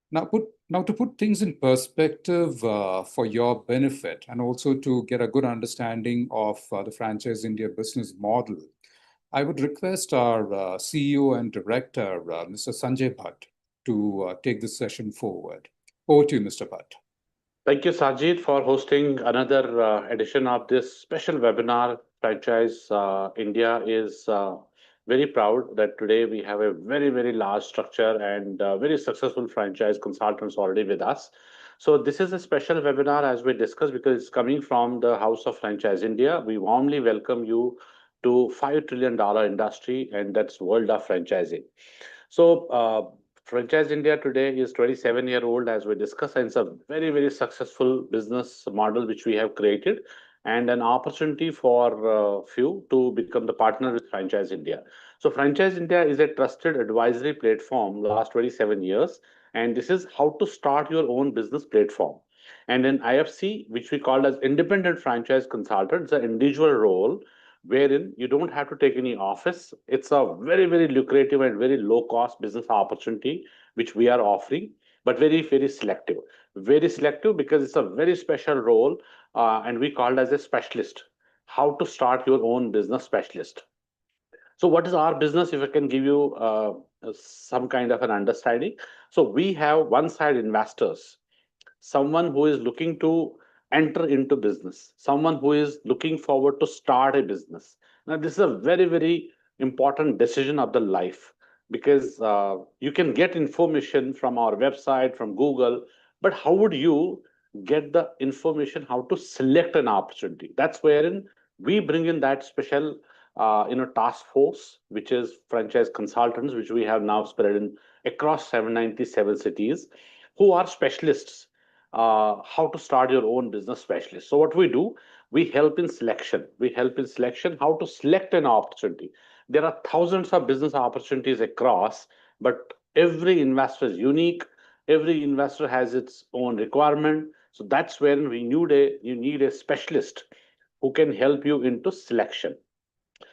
Now to put things in perspective for your benefit and also to get a good understanding of the Franchise India business model, I would request our CEO and director, Mr. Sanjay Bhatt, to take this session forward. Over to you, Mr. Bhatt. Thank you, Sajid, for hosting another edition of this special webinar. Franchise India is very proud that today we have a very, very large structure and very successful franchise consultants already with us. So this is a special webinar as we discussed because it's coming from the House of Franchise India. We warmly welcome you to $5 trillion industry, and that's world of franchising. So, Franchise India today is 27-year-old, as we discussed, and it's a very, very successful business model which we have created, and an opportunity for few to become the partner with Franchise India. So, Franchise India is a trusted advisory platform last 27 years, and this is how to start your own business platform. And in IFC, which we call as independent franchise consultant, it's an individual role wherein you don't have to take any office. It's a very, very lucrative and very low cost business opportunity which we are offering, but very, very selective. Very selective because it's a very special role, and we call it as a specialist. How to start your own business specialist. So, what is our business? If I can give you some kind of an understanding. So, we have one side investors, someone who is looking to enter into business, someone who is looking forward to start a business. Now, this is a very, very important decision of the life because you can get information from our website, from Google, but how would you get the information how to select an opportunity? That's wherein we bring in that special task force, which is franchise consultants, which we have now spread in across 797 cities, who are specialists how to start your own business specialist. So what we do, we help in selection. We help in selection how to select an opportunity. There are thousands of business opportunities across, but every investor is unique. Every investor has its own requirement. So that's when you need a specialist who can help you into selection.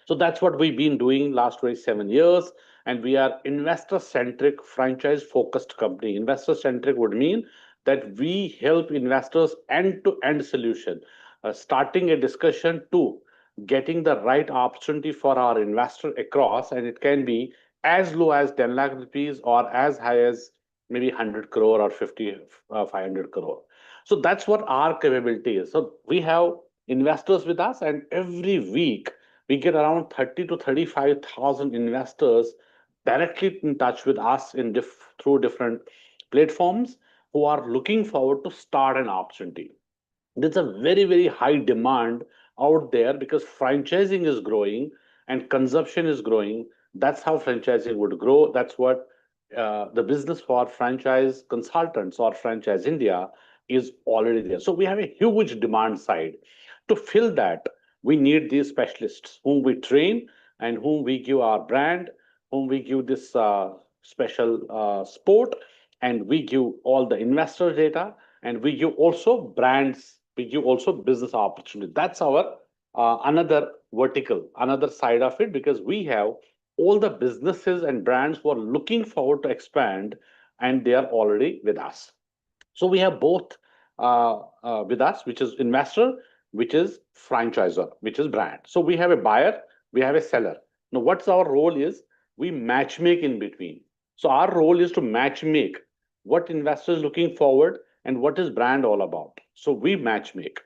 So that's what we've been doing last 27 years. And we are investor centric, franchise focused company. Investor centric would mean that we help investors end to end solution, starting a discussion to getting the right opportunity for our investor across. And it can be as low as 10 lakh rupees or as high as maybe 100 crore or 50, 500 crore. So that's what our capability is. So we have investors with us, and every week we get around 30 to 35,000 investors directly in touch with us through different platforms who are looking forward to start an opportunity. There's a very, very high demand out there because franchising is growing and consumption is growing. That's how franchising would grow. That's what the business for franchise consultants or Franchise India is already there. So we have a huge demand side. To fill that, we need these specialists whom we train and whom we give our brand, whom we give this special sport, and we give all the investor data, and we give also brands, we give also business opportunity. That's our another vertical, another side of it, because we have all the businesses and brands who are looking forward to expand, and they are already with us. So we have both with us, which is investor, which is franchisor, which is brand. So we have a buyer, we have a seller. Now, what's our role is we matchmake in between. So our role is to matchmake what investor is looking forward and what is brand all about. So we matchmake.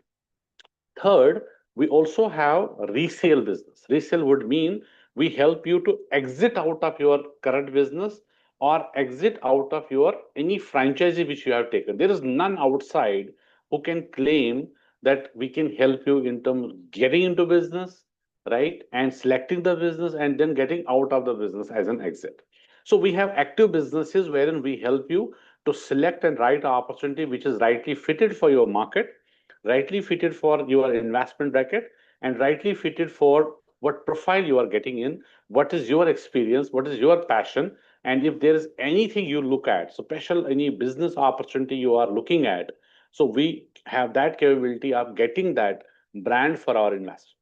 Third, we also have resale business. Resale would mean we help you to exit out of your current business or exit out of your any franchisee which you have taken. There is none outside who can claim that we can help you in terms of getting into business, right, and selecting the business and then getting out of the business as an exit. So we have active businesses wherein we help you to select and right opportunity which is rightly fitted for your market, rightly fitted for your investment bracket, and rightly fitted for what profile you are getting in, what is your experience, what is your passion, and if there is anything you look at, so special any business opportunity you are looking at, so we have that capability of getting that brand for our investor.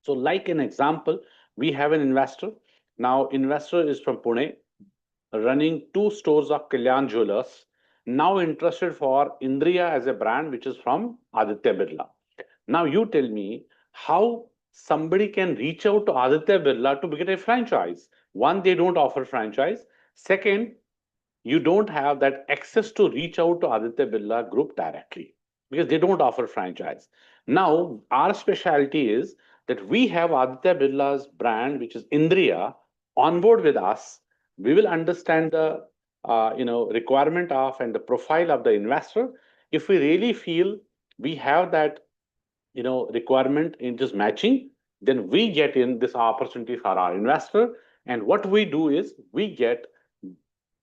So like an example, we have an investor. Now investor is from Pune, running 2 stores of Kalyan Jewelers, now interested for Indriya as a brand, which is from Aditya Birla. Now you tell me how somebody can reach out to Aditya Birla to get a franchise. One, they don't offer franchise. Second, you don't have that access to reach out to Aditya Birla Group directly because they don't offer franchise. Now, our specialty is that we have Aditya Birla's brand, which is Indriya, on board with us. We will understand the requirement of and the profile of the investor. If we really feel we have that requirement in just matching, then we get in this opportunity for our investor. And what we do is we get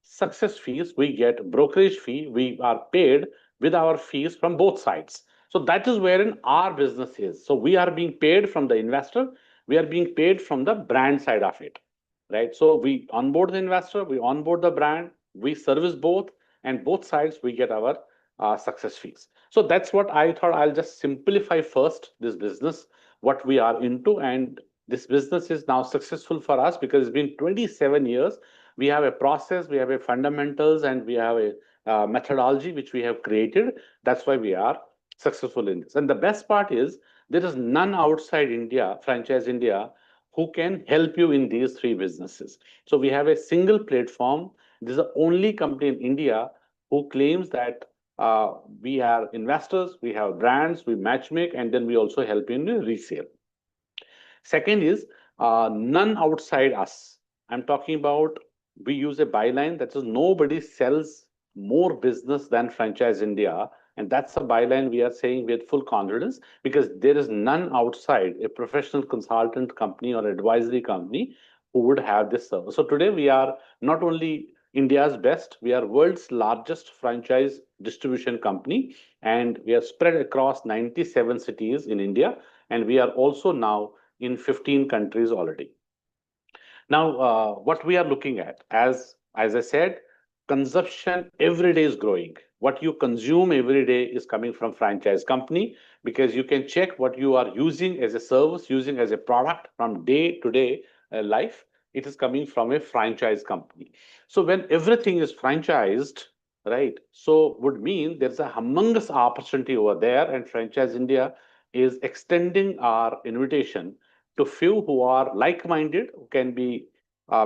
success fees, we get brokerage fee, we are paid with our fees from both sides. So that is wherein our business is. So we are being paid from the investor, we are being paid from the brand side of it, right? So we onboard the investor, we onboard the brand, we service both, and both sides we get our success fees. So that's what I thought. I'll just simplify first this business, what we are into, and this business is now successful for us because it's been 27 years. We have a process, we have a fundamentals, and we have a methodology which we have created. That's why we are successful in this. And the best part is there is none outside India, franchise India, who can help you in these three businesses. So we have a single platform. This is the only company in India who claims that we are investors, we have brands, we matchmake, and then we also help in resale. Second is none outside us. I'm talking about we use a byline that says nobody sells more business than Franchise India. And that's a byline we are saying with full confidence because there is none outside a professional consultant company or advisory company who would have this service. So today we are not only India's best, we are world's largest franchise distribution company, and we are spread across 97 cities in India, and we are also now in 15 countries already. Now, what we are looking at, as I said, consumption every day is growing. What you consume every day is coming from franchise company because you can check what you are using as a service, using as a product from day to day life. It is coming from a franchise company. So when everything is franchised, right? So would mean there's a humongous opportunity over there, and Franchise India is extending our invitation to few who are like-minded, who can be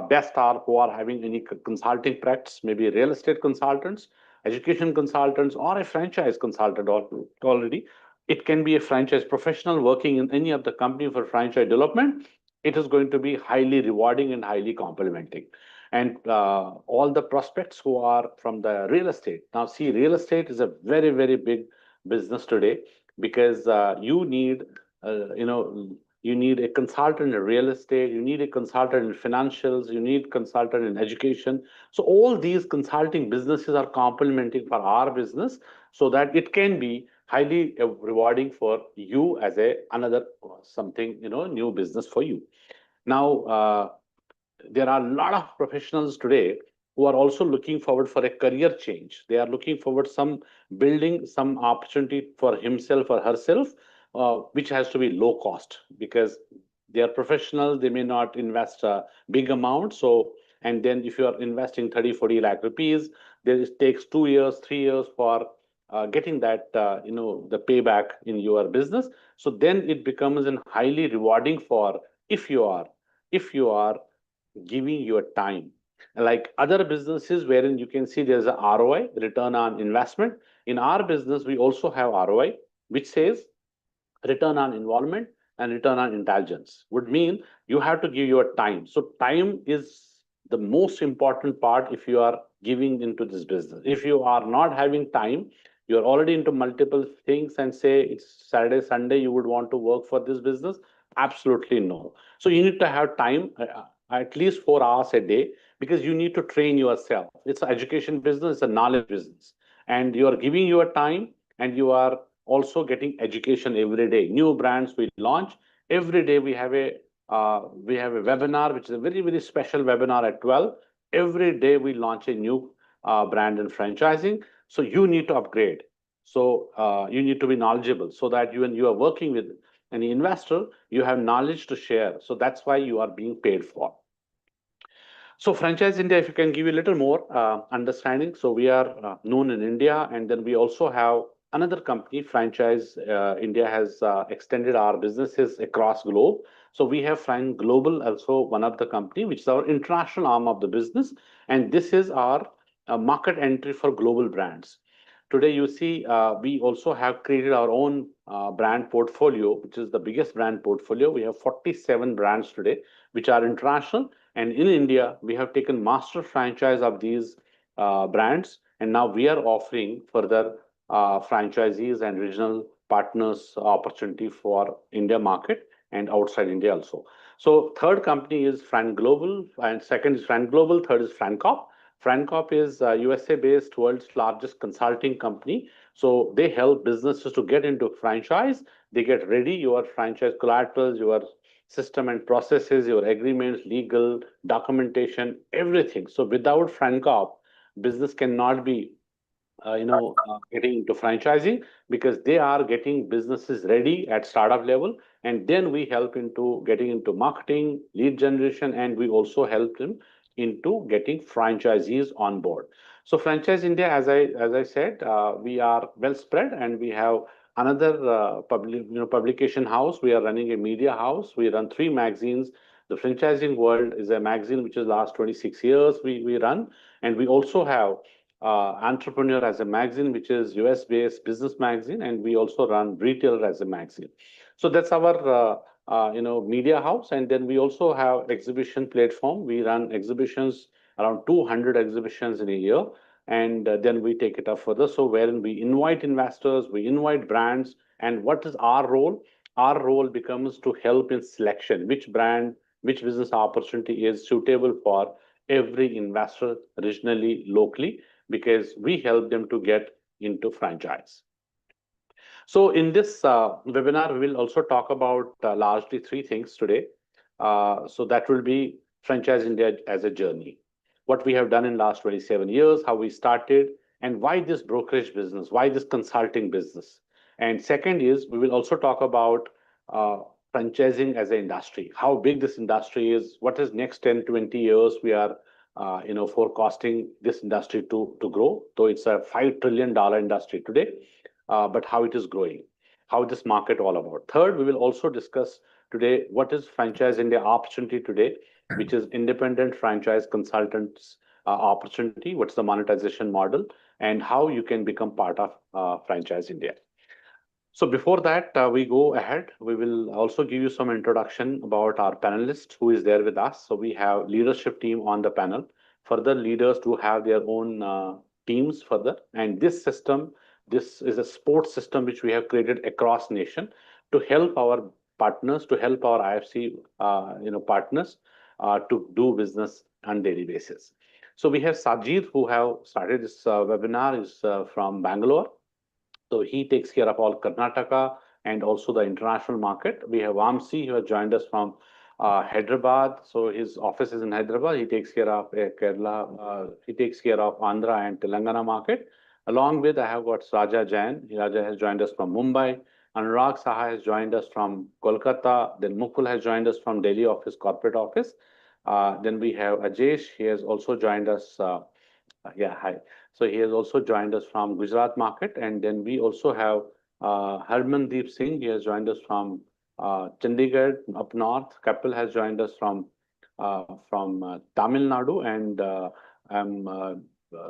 best or who are having any consulting practice, maybe real estate consultants, education consultants, or a franchise consultant already. It can be a franchise professional working in any of the company for franchise development. It is going to be highly rewarding and highly complementing. And all the prospects who are from the real estate. Now, see, real estate is a very, very big business today because you need a consultant in real estate, you need a consultant in financials, you need consultant in education. So all these consulting businesses are complementing for our business so that it can be highly rewarding for you as a another something new business for you. Now there are a lot of professionals today who are also looking forward for a career change. They are looking forward some building some opportunity for himself or herself, which has to be low cost because they are professionals. They may not invest a big amount. So, and then if you are investing 30, 40 lakh rupees, there it takes 2 years, 3 years for getting that, the payback in your business. So then it becomes an highly rewarding for if you are, if you are giving your time. Like other businesses wherein you can see there's a ROI, return on investment. In our business, we also have ROI, which says return on involvement and return on intelligence. Would mean you have to give your time. So time is the most important part if you are giving into this business. If you are not having time, you're already into multiple things and say it's Saturday, Sunday, you would want to work for this business. Absolutely no. So you need to have time, at least 4 hours a day, because you need to train yourself. It's an education business, it's a knowledge business, and you are giving your time, and you are also getting education every day. New brands we launch every day. We have a webinar, which is a very very special webinar at 12. Every day we launch a new brand and franchising. So you need to upgrade. So you need to be knowledgeable so that when you are working with any investor, you have knowledge to share. So that's why you are being paid for. So, Franchise India, if you can give you a little more understanding. So, we are known in India, and then we also have another company, Franchise India, has extended our businesses across globe. So, we have Frank Global, also one of the company, which is our international arm of the business, and this is our market entry for global brands. Today, you see, we also have created our own brand portfolio, which is the biggest brand portfolio. We have 47 brands today, which are international. And in India, we have taken master franchise of these brands. And now we are offering further franchisees and regional partners opportunity for India market and outside India also. So third company is Fran Global, and second is Fran Global, third is Francop. Francop is a USA-based world's largest consulting company. So they help businesses to get into franchise. They get ready your franchise collaterals, your system and processes, your agreements, legal documentation, everything. So without Francop, business cannot be getting into franchising because they are getting businesses ready at startup level, and then we help into getting into marketing, lead generation, and we also help them into getting franchisees on board. So Franchise India, as I said, we are well spread, and we have another publication house. We are running a media house. We run three magazines. The Franchising World is a magazine which is last 26 years we run, and we also have Entrepreneur as a magazine, which is US based business magazine, and we also run Retailer as a magazine. So that's our media house, and then we also have exhibition platform. We run exhibitions, around 200 exhibitions in a year, and then we take it up further. So wherein we invite investors, we invite brands, and what is our role? Our role becomes to help in selection, which brand, which business opportunity is suitable for every investor regionally, locally, because we help them to get into franchise. So in this webinar, we will also talk about largely three things today. So that will be Franchise India as a journey, what we have done in last 27 years, how we started, and why this brokerage business, why this consulting business. And second is we will also talk about uh, franchising as an industry, how big this industry is, what is next 10, 20 years we are forecasting this industry to grow. Though it's a $5 trillion industry today, but how it is growing, how this market all about. Third, we will also discuss today what is Franchise India opportunity today, which is independent franchise consultants opportunity. What's the monetization model, and how you can become part of Franchise India. So before that, we go ahead. We will also give you some introduction about our panelists who is there with us. So we have leadership team on the panel. Further leaders do have their own teams further. And this system, this is a sports system which we have created across nation to help our partners, to help our IFC partners to do business on daily basis. So we have Sajid who have started this webinar is from Bangalore. So he takes care of all Karnataka and also the international market. We have Vamsi who has joined us from Hyderabad. So his office is in Hyderabad. He takes care of Kerala. He takes care of Andhra and Telangana market. Along with, I have got Raja Jain. Raja has joined us from Mumbai. Anurag Saha has joined us from Kolkata. Then Mukul has joined us from Delhi office, corporate office. Then we have Ajesh. He has also joined us. Yeah, hi. So he has also joined us from Gujarat market, and then we also have Harmandeep Singh. He has joined us from Chandigarh up north. Kapil has joined us from Tamil Nadu, and I'm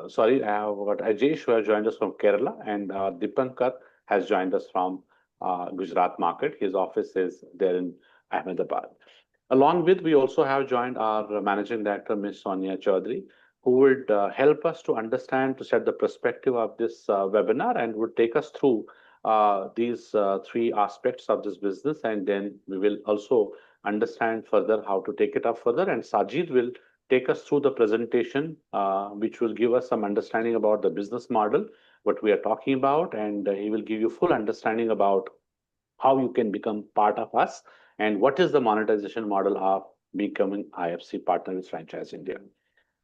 sorry, I have got Ajesh who has joined us from Kerala, and Dipankar has joined us from Gujarat market. His office is there in Ahmedabad. Along with, we also have joined our managing director, Ms. Sonia Chaudhary, who would help us to understand, to set the perspective of this webinar, and would take us through these three aspects of this business. And then we will also understand further how to take it up further. And Sajid will take us through the presentation, which will give us some understanding about the business model, what we are talking about, and he will give you full understanding about how you can become part of us and what is the monetization model of becoming IFC partner with Franchise India.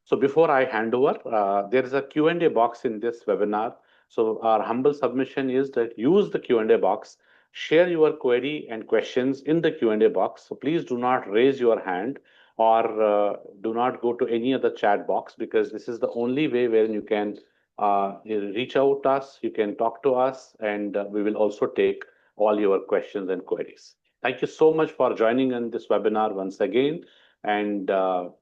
So before I hand over, there is a Q&A box in this webinar. So our humble submission is that use the Q&A box, share your query and questions in the Q&A box. So please do not raise your hand or do not go to any other chat box, because this is the only way where you can reach out to us, you can talk to us, and we will also take all your questions and queries. Thank you so much for joining in this webinar once again. And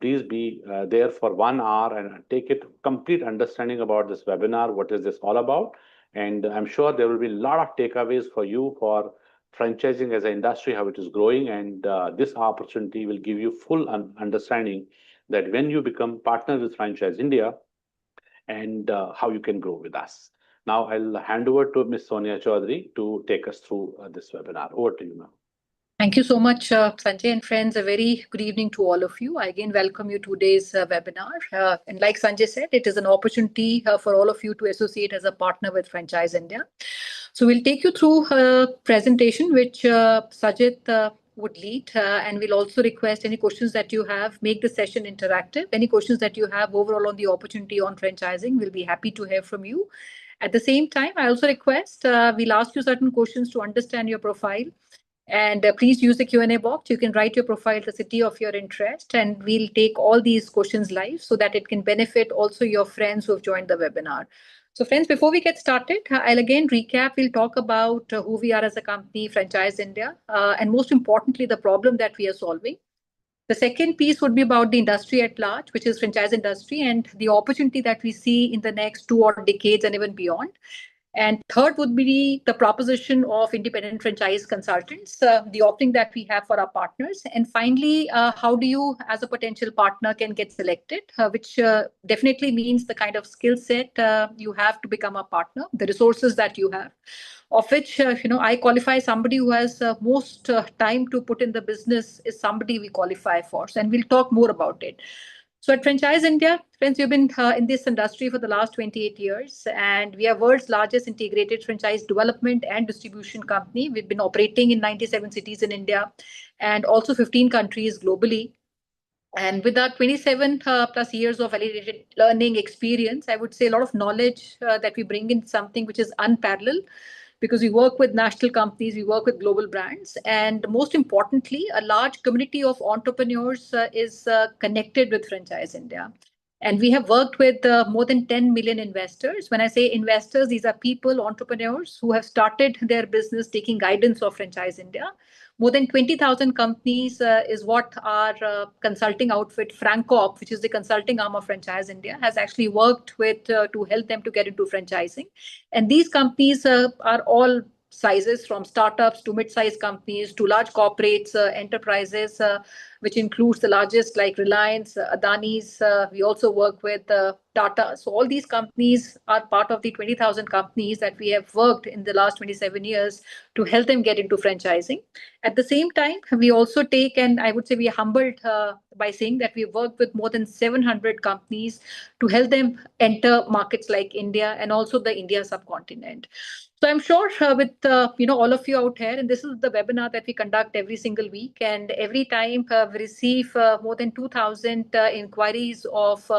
please be there for 1 hour and take it complete understanding about this webinar. What is this all about? And I'm sure there will be a lot of takeaways for you for franchising as an industry, how it is growing. And this opportunity will give you full understanding that when you become partner with Franchise India, and how you can grow with us. Now I'll hand over to Ms. Sonia Chaudhary to take us through this webinar. Over to you, ma'am. Thank you so much, Sanjay and friends. A very good evening to all of you. I again welcome you to today's webinar. And like Sanjay said, it is an opportunity for all of you to associate as a partner with Franchise India. So we'll take you through a presentation which Sajid would lead, and we'll also request any questions that you have, make the session interactive. Any questions that you have overall on the opportunity on franchising, we'll be happy to hear from you. At the same time, I also request we'll ask you certain questions to understand your profile. And please use the Q&A box. You can write your profile, the city of your interest, and we'll take all these questions live so that it can benefit also your friends who have joined the webinar. So friends, before we get started, I'll again recap. We'll talk about who we are as a company, Franchise India, and most importantly, the problem that we are solving. The second piece would be about the industry at large, which is franchise industry, and the opportunity that we see in the next 2 decades and even beyond. And third would be the proposition of independent franchise consultants, the offering that we have for our partners. And finally, how do you, as a potential partner, can get selected, which definitely means the kind of skill set you have to become a partner, the resources that you have, of which, I qualify somebody who has most time to put in the business is somebody we qualify for. So, and we'll talk more about it. So at Franchise India, friends, we've been in this industry for the last 28 years, and we are world's largest integrated franchise development and distribution company. We've been operating in 97 cities in India and also 15 countries globally. And with our 27 plus years of validated learning experience, I would say a lot of knowledge that we bring in something which is unparalleled, because we work with national companies, we work with global brands, and most importantly, a large community of entrepreneurs is connected with Franchise India. And we have worked with more than 10 million investors. When I say investors, these are people, entrepreneurs who have started their business taking guidance of Franchise India. More than 20,000 companies is what our consulting outfit, FranCorp, which is the consulting arm of Franchise India, has actually worked with to help them to get into franchising. And these companies are all sizes, from startups to mid-sized companies to large corporates, enterprises, which includes the largest like Reliance, Adani's. We also work with Tata. So all these companies are part of the 20,000 companies that we have worked in the last 27 years to help them get into franchising. At the same time, we also take, and I would say we are humbled by saying that we've worked with more than 700 companies to help them enter markets like India and also the India subcontinent. So I'm sure with all of you out here, and this is the webinar that we conduct every single week, and every time we receive more than 2,000 inquiries of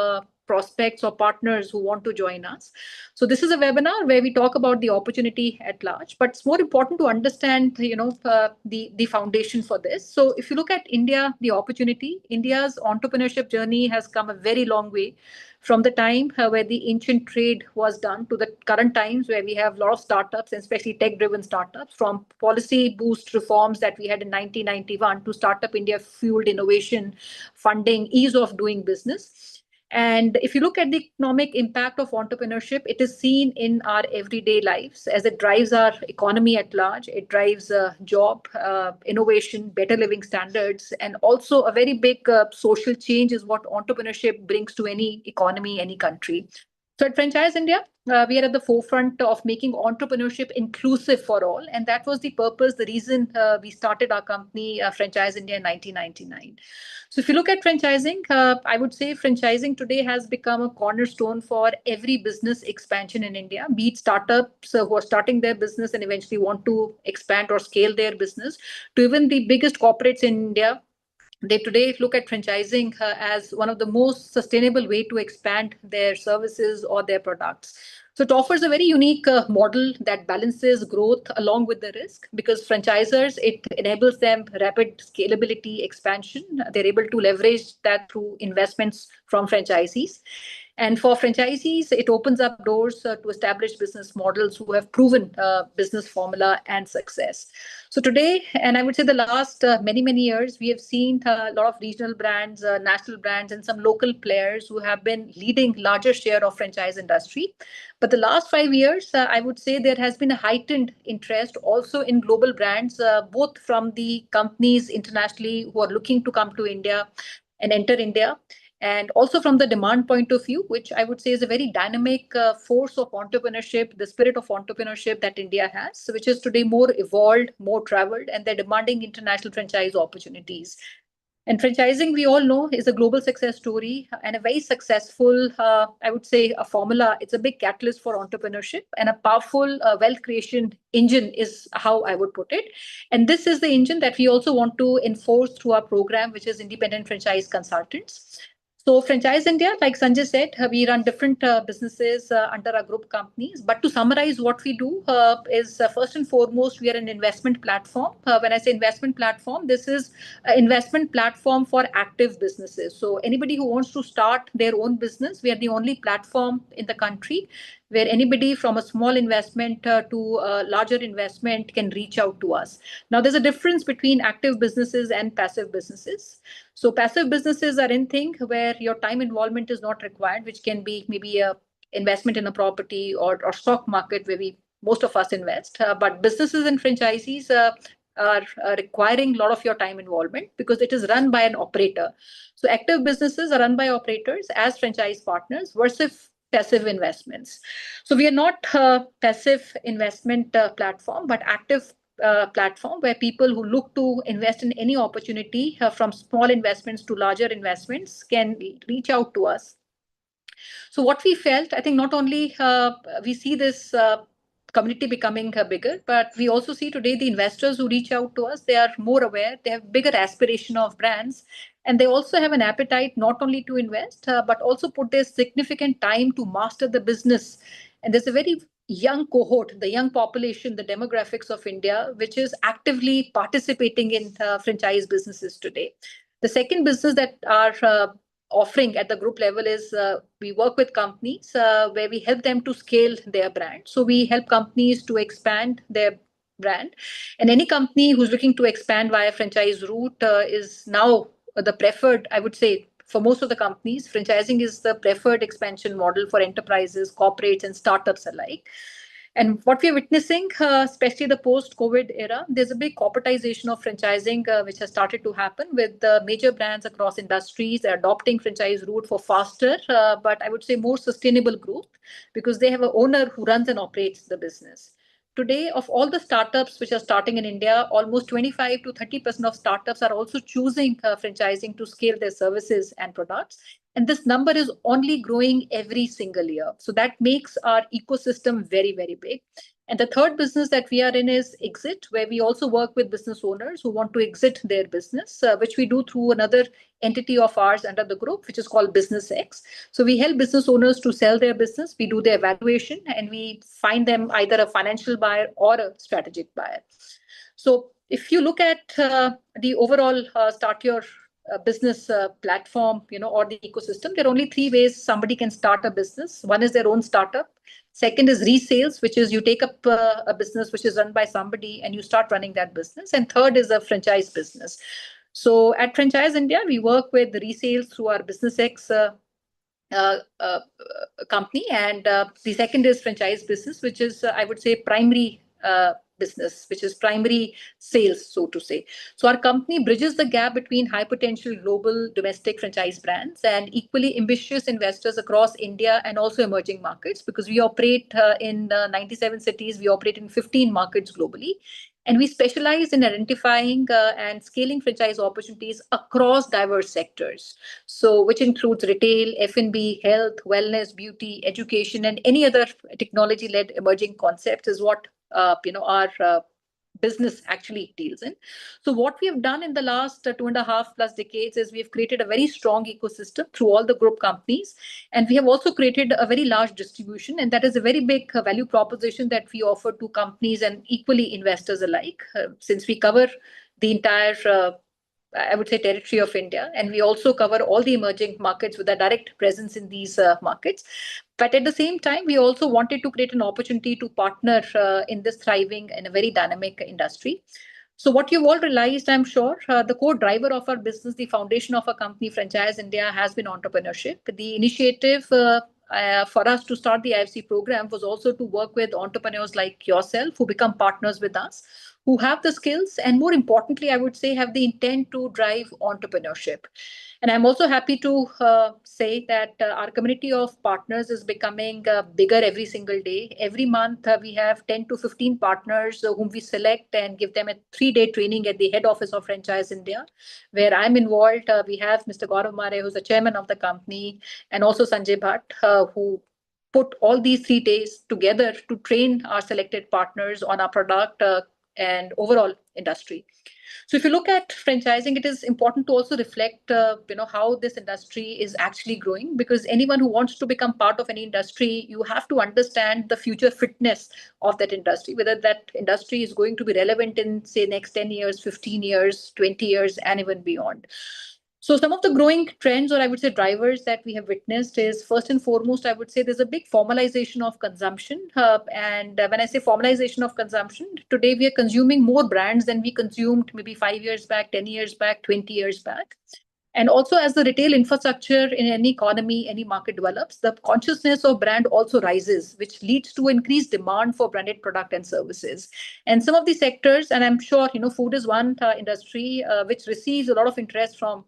prospects or partners who want to join us. So this is a webinar where we talk about the opportunity at large, but it's more important to understand, the foundation for this. So if you look at India, the opportunity, India's entrepreneurship journey has come a very long way from the time where the ancient trade was done to the current times where we have a lot of startups, and especially tech-driven startups, from policy boost reforms that we had in 1991 to Startup India fueled innovation, funding, ease of doing business. And if you look at the economic impact of entrepreneurship, it is seen in our everyday lives as it drives our economy at large. It drives job, innovation, better living standards, and also a very big social change is what entrepreneurship brings to any economy, any country. So at Franchise India, we are at the forefront of making entrepreneurship inclusive for all. And that was the purpose, the reason we started our company, Franchise India, in 1999. So if you look at franchising, I would say franchising today has become a cornerstone for every business expansion in India, be it startups who are starting their business and eventually want to expand or scale their business, to even the biggest corporates in India they today look at franchising as one of the most sustainable way to expand their services or their products. So it offers a very unique model that balances growth along with the risk, because franchisors, it enables them rapid scalability expansion. They're able to leverage that through investments from franchisees. And for franchisees, it opens up doors to establish business models who have proven business formula and success. So today, and I would say the last many years, we have seen a lot of regional brands, national brands, and some local players who have been leading larger share of franchise industry. But the last 5 years, I would say there has been a heightened interest also in global brands, both from the companies internationally who are looking to come to India and enter India, and also from the demand point of view, which I would say is a very dynamic force of entrepreneurship, the spirit of entrepreneurship that India has, which is today more evolved, more traveled, and they're demanding international franchise opportunities. And franchising, we all know, is a global success story and a very successful, I would say, a formula. It's a big catalyst for entrepreneurship and a powerful wealth creation engine, is how I would put it. And this is the engine that we also want to enforce through our program, which is Independent Franchise Consultants. So, Franchise India, like Sanjay said, we run different businesses under our group companies. But to summarize, what we do is first and foremost, we are an investment platform. When I say investment platform, this is an investment platform for active businesses. So, anybody who wants to start their own business, we are the only platform in the country where anybody from a small investment to a larger investment can reach out to us. Now, there's a difference between active businesses and passive businesses. So passive businesses are anything where your time involvement is not required, which can be maybe a investment in a property or stock market where we most of us invest. But businesses and franchisees are requiring a lot of your time involvement because it is run by an operator. So active businesses are run by operators as franchise partners versus passive investments. So we are not a passive investment platform, but active platform where people who look to invest in any opportunity from small investments to larger investments can reach out to us. So what we felt, I think not only we see this community becoming bigger, but we also see today the investors who reach out to us, they are more aware, they have bigger aspiration of brands, and they also have an appetite not only to invest, but also put their significant time to master the business. And there's a very young cohort, the young population, the demographics of India, which is actively participating in franchise businesses today. The second business that are offering at the group level is we work with companies where we help them to scale their brand. So we help companies to expand their brand. And any company who's looking to expand via franchise route is now the preferred, I would say, for most of the companies, franchising is the preferred expansion model for enterprises, corporates, and startups alike. And what we're witnessing, especially the post-COVID era, there's a big corporatization of franchising, which has started to happen with major brands across industries adopting franchise route for faster, but I would say more sustainable growth because they have an owner who runs and operates the business. Today, of all the startups which are starting in India, almost 25 to 30% of startups are also choosing franchising to scale their services and products. And this number is only growing every single year. So that makes our ecosystem very big. And the third business that we are in is exit, where we also work with business owners who want to exit their business, which we do through another entity of ours under the group, which is called Business X. So we help business owners to sell their business. We do the evaluation and we find them either a financial buyer or a strategic buyer. So if you look at the overall start your business platform, or the ecosystem, there are only three ways somebody can start a business. One is their own startup. Second is resales, which is you take up a business which is run by somebody and you start running that business. And third is a franchise business. So at Franchise India, we work with the resales through our Business X company. And the second is franchise business, which is, I would say, primary business, which is primary sales, so to say. So our company bridges the gap between high potential global domestic franchise brands and equally ambitious investors across India and also emerging markets, because we operate in 97 cities, we operate in 15 markets globally. And we specialize in identifying and scaling franchise opportunities across diverse sectors. So, which includes retail, F&B, health, wellness, beauty, education, and any other technology-led emerging concepts is what our business actually deals in. So what we have done in the last 2.5+ decades is we've created a very strong ecosystem through all the group companies. And we have also created a very large distribution. And that is a very big value proposition that we offer to companies and equally investors alike, since we cover the entire I would say territory of India. And we also cover all the emerging markets with a direct presence in these markets. But at the same time, we also wanted to create an opportunity to partner in this thriving and a very dynamic industry. So what you've all realized, I'm sure, the core driver of our business, the foundation of our company, Franchise India, has been entrepreneurship. The initiative for us to start the IFC program was also to work with entrepreneurs like yourself who become partners with us, who have the skills, and more importantly, I would say, have the intent to drive entrepreneurship. And I'm also happy to say that our community of partners is becoming bigger every single day. Every month, we have 10 to 15 partners whom we select and give them a 3-day training at the head office of Franchise India, where I'm involved. We have Mr. Gaurav Mare, who's the chairman of the company, and also Sanjay Bhatt, who put all these 3 days together to train our selected partners on our product and overall industry. So if you look at franchising, it is important to also reflect, how this industry is actually growing, because anyone who wants to become part of any industry, you have to understand the future fitness of that industry, whether that industry is going to be relevant in, say, next 10 years, 15 years, 20 years, and even beyond. So some of the growing trends, or I would say drivers that we have witnessed is, first and foremost, I would say there's a big formalization of consumption. And when I say formalization of consumption, today we are consuming more brands than we consumed maybe 5 years back, 10 years back, 20 years back. And also, as the retail infrastructure in any economy, any market develops, the consciousness of brand also rises, which leads to increased demand for branded product and services. And some of the sectors, and I'm sure, food is one industry which receives a lot of interest from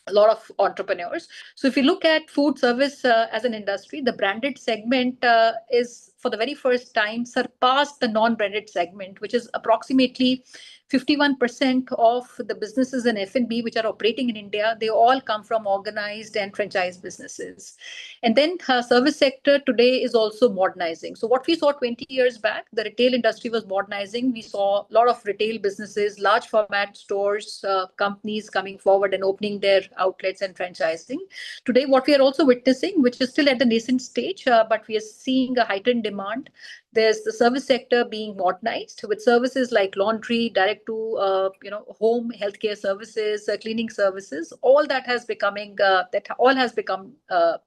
a lot of entrepreneurs. So if you look at food service as an industry, the branded segment is for the very first time surpassed the non-branded segment, which is approximately 51% of the businesses in F&B which are operating in India. They all come from organized and franchise businesses. And then service sector today is also modernizing. So what we saw 20 years back, the retail industry was modernizing. We saw a lot of retail businesses, large format stores, companies coming forward and opening their outlets and franchising. Today, what we are also witnessing, which is still at the nascent stage, but we are seeing a heightened demand. There's the service sector being modernized with services like laundry, direct to home healthcare services, cleaning services. All that has becoming that all has become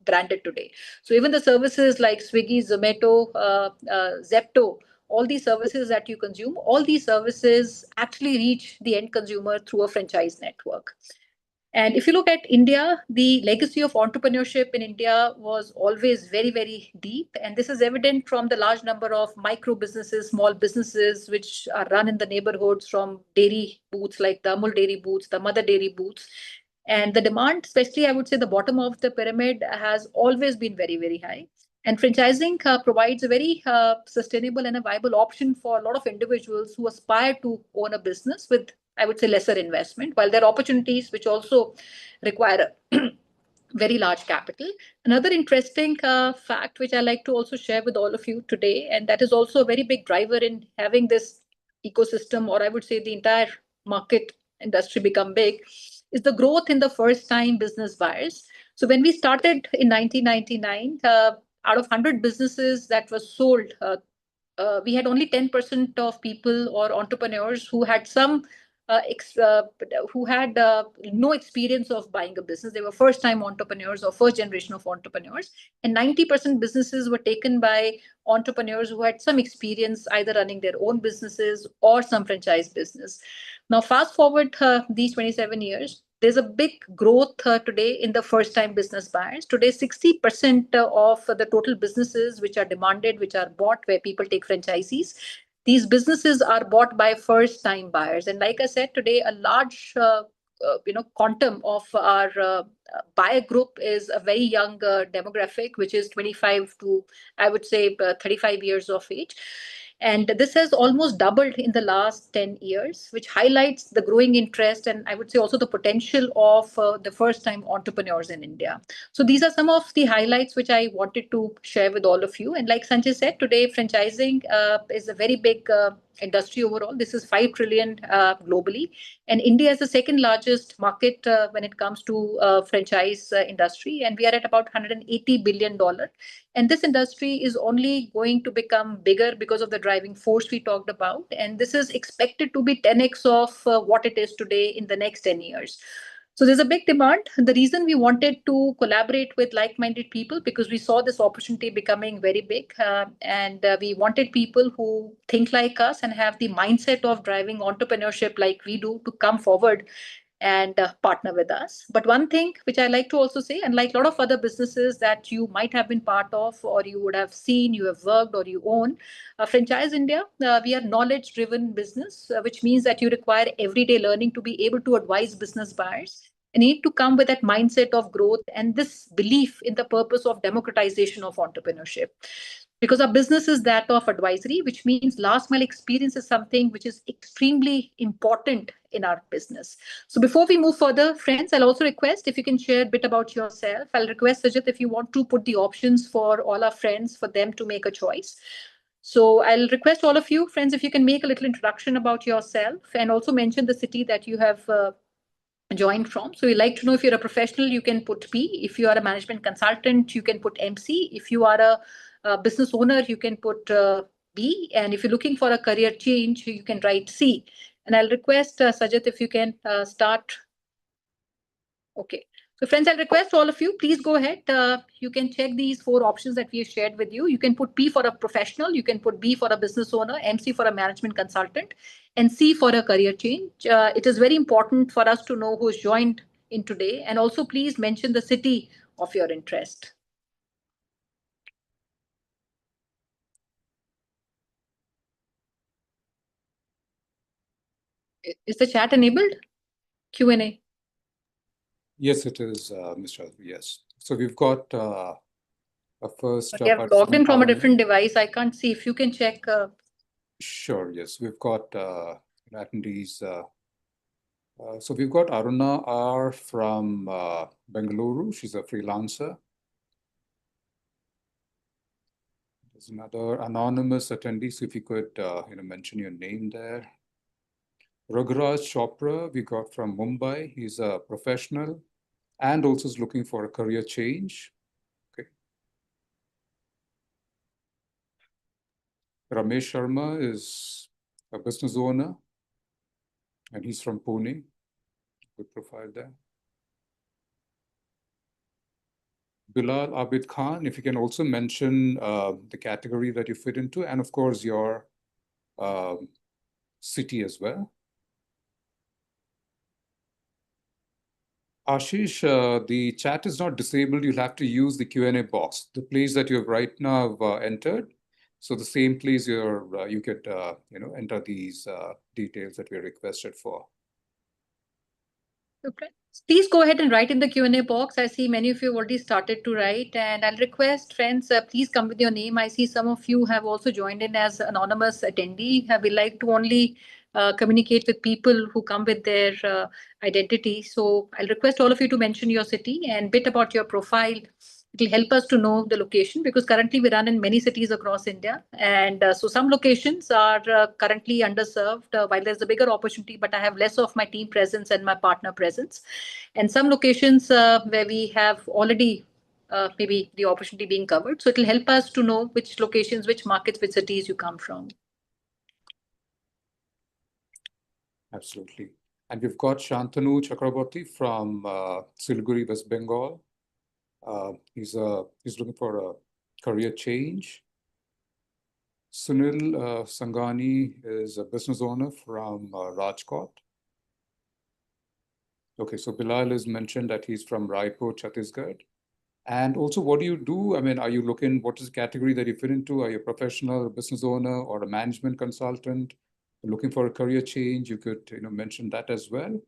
branded today. So even the services like Swiggy, Zomato, Zepto, all these services that you consume, all these services actually reach the end consumer through a franchise network. And if you look at India, the legacy of entrepreneurship in India was always very, very deep. And this is evident from the large number of micro businesses, small businesses, which are run in the neighborhoods, from dairy booths like the Amul dairy booths, the Mother dairy booths. And the demand, especially I would say the bottom of the pyramid, has always been very, very high. And franchising provides a very sustainable and a viable option for a lot of individuals who aspire to own a business with, I would say, lesser investment, while there are opportunities which also require a very large capital. Another interesting fact, which I like to also share with all of you today, and that is also a very big driver in having this ecosystem, or I would say the entire market industry become big, is the growth in the first time business buyers. So when we started in 1999, out of 100 businesses that were sold, we had only 10% of people or entrepreneurs who had some who had no experience of buying a business. They were first time entrepreneurs or first generation of entrepreneurs. And 90% businesses were taken by entrepreneurs who had some experience either running their own businesses or some franchise business. Now, fast forward these 27 years, there's a big growth today in the first time business buyers. Today, 60% of the total businesses which are demanded, which are bought, where people take franchisees, these businesses are bought by first time buyers. And like I said, today, a large quantum of our buyer group is a very young demographic, which is 25 to, I would say, 35 years of age. And this has almost doubled in the last 10 years, which highlights the growing interest and I would say also the potential of the first time entrepreneurs in India. So these are some of the highlights which I wanted to share with all of you. And like Sanjay said, today franchising is a very big industry overall. This is 5 trillion globally. And India is the second largest market when it comes to franchise industry. And we are at about $180 billion. And this industry is only going to become bigger because of the driving force we talked about. And this is expected to be 10x of what it is today in the next 10 years. So there's a big demand. The reason we wanted to collaborate with like-minded people, because we saw this opportunity becoming very big, and we wanted people who think like us and have the mindset of driving entrepreneurship like we do to come forward and partner with us. But one thing which I like to also say, unlike a lot of other businesses that you might have been part of, or you would have seen, you have worked, or you own, Franchise India, we are knowledge driven business, which means that you require everyday learning to be able to advise business buyers, and need to come with that mindset of growth and this belief in the purpose of democratization of entrepreneurship, because our business is that of advisory, which means last mile experience is something which is extremely important in our business. So before we move further, friends, I'll also request if you can share a bit about yourself. I'll request Sajid if you want to put the options for all our friends for them to make a choice. So I'll request all of you, friends, if you can make a little introduction about yourself and also mention the city that you have joined from. So we like to know, if you're a professional, you can put P. If you are a management consultant, you can put MC. If you are a business owner, you can put B. And if you're looking for a career change, you can write C. And I'll request Sajid if you can start. Okay. So friends, I'll request all of you, please go ahead. You can check these 4 options that we have shared with you. You can put P for a professional, you can put B for a business owner, MC for a management consultant, and C for a career change. It is very important for us to know who's joined in today. And also please mention the city of your interest. Is the chat enabled? Q&A. Yes, it is, Mr. Chowdhury, yes. So we've got a first. I have logged in from a different device. I can't see. If you can check. Sure, yes. We've got attendees. So we've got Aruna R from Bengaluru. She's a freelancer. There's another anonymous attendee. So if you could mention your name there. Raghuraz Chopra, we got from Mumbai. He's a professional and also is looking for a career change. Okay. Ramesh Sharma is a business owner and he's from Pune. Good profile there. Bilal Abid Khan, if you can also mention the category that you fit into, and of course your city as well. Ashish, the chat is not disabled. You'll have to use the Q&A box, the place that you have right now entered. So the same place you could enter these details that we requested for. Okay. Please go ahead and write in the Q&A box. I see many of you have already started to write, and I'll request friends, please come with your name. I see some of you have also joined in as anonymous attendee. We like to only communicate with people who come with their identity. So I'll request all of you to mention your city and bit about your profile. It will help us to know the location, because currently we run in many cities across India. And so some locations are currently underserved while there's a bigger opportunity, but I have less of my team presence and my partner presence. And some locations where we have already maybe the opportunity being covered. So it will help us to know which locations, which markets, which cities you come from. Absolutely. And we've got Shantanu Chakraborty from Siliguri, West Bengal. He's looking for a career change. Sunil Sangani is a business owner from Rajkot. Okay, so Bilal has mentioned that he's from Raipur, Chhattisgarh. And also, what do you do? I mean, are you looking, what is the category that you fit into? Are you a professional, a business owner, or a management consultant? Looking for a career change? You could mention that as well.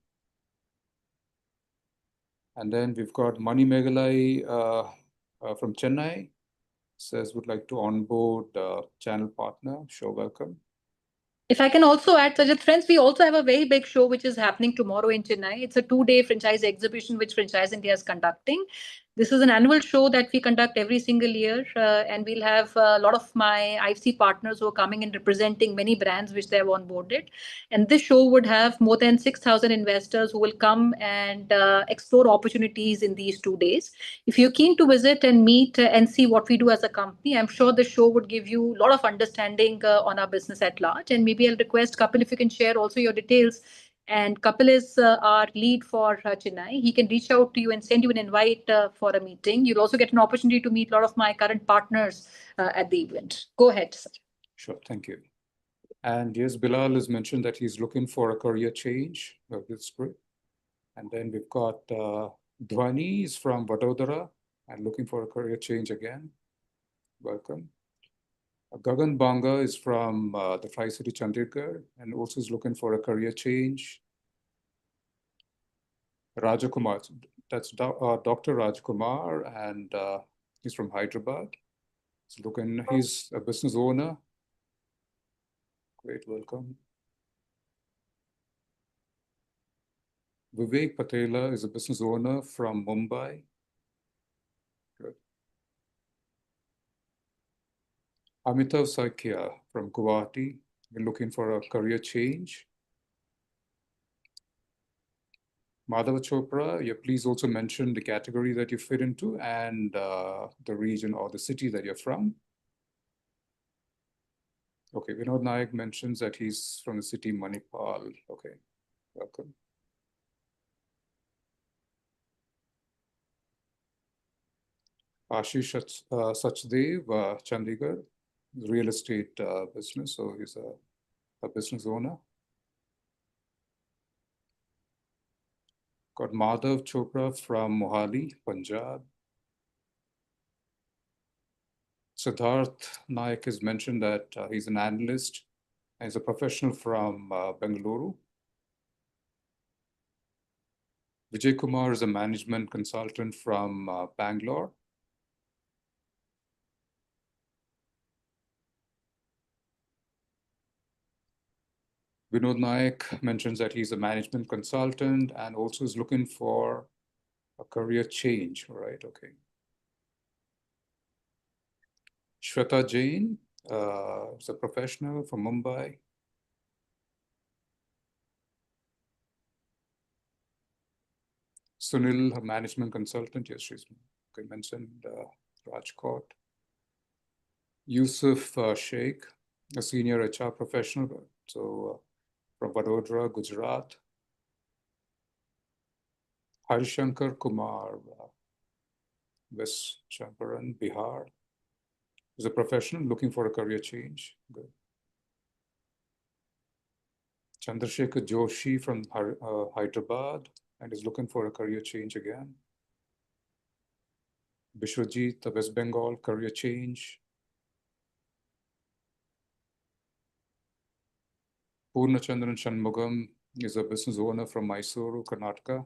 And then we've got Mani Meghalai from Chennai. Says would like to onboard channel partner. Show welcome. If I can also add, Sajid, friends, we also have a very big show which is happening tomorrow in Chennai. It's a 2-day franchise exhibition which Franchise India is conducting. This is an annual show that we conduct every single year, and we'll have a lot of my IFC partners who are coming and representing many brands which they have onboarded. And this show would have more than 6,000 investors who will come and explore opportunities in these 2 days. If you're keen to visit and meet and see what we do as a company, I'm sure the show would give you a lot of understanding on our business at large. And maybe I'll request Kapil if you can share also your details. And Kapil is our lead for Chennai. He can reach out to you and send you an invite for a meeting. You'll also get an opportunity to meet a lot of my current partners at the event. Go ahead, sir. Sure, thank you. And yes, Bilal has mentioned that he's looking for a career change. That's great. And then we've got Dhwani is from Vadodara and looking for a career change again. Welcome. Gagan Banga is from the Tri-City Chandigarh and also is looking for a career change. Rajakumar, that's Dr. Rajkumar, and he's from Hyderabad. He's a business owner. Great, welcome. Vivek Patela is a business owner from Mumbai. Good. Amitav Sakya from Guwahati. We're looking for a career change. Madhava Chopra, yeah, please also mention the category that you fit into and the region or the city that you're from. Okay, Vinod Nayak mentions that he's from the city Manipal. Okay, welcome. Ashish Sachdev, Chandigarh, real estate business, so he's a business owner. Got Madhav Chopra from Mohali, Punjab. Siddharth Nayak has mentioned that he's an analyst and he's a professional from Bengaluru. Vijay Kumar is a management consultant from Bangalore. Vinod Nayak mentions that he's a management consultant and also is looking for a career change, right? Okay. Shweta Jain is a professional from Mumbai. Sunil, a management consultant. Yes, she's mentioned Rajkot. Yusuf Sheikh, a senior HR professional. So from Vadodara, Gujarat. Harishankar Kumar, West Champaran, Bihar. Is a professional looking for a career change. Good. Chandrasekhar Joshi from Hyderabad and is looking for a career change again. Bishwajit, the West Bengal, career change. Purnachandran Shanmugam is a business owner from Mysuru, Karnataka.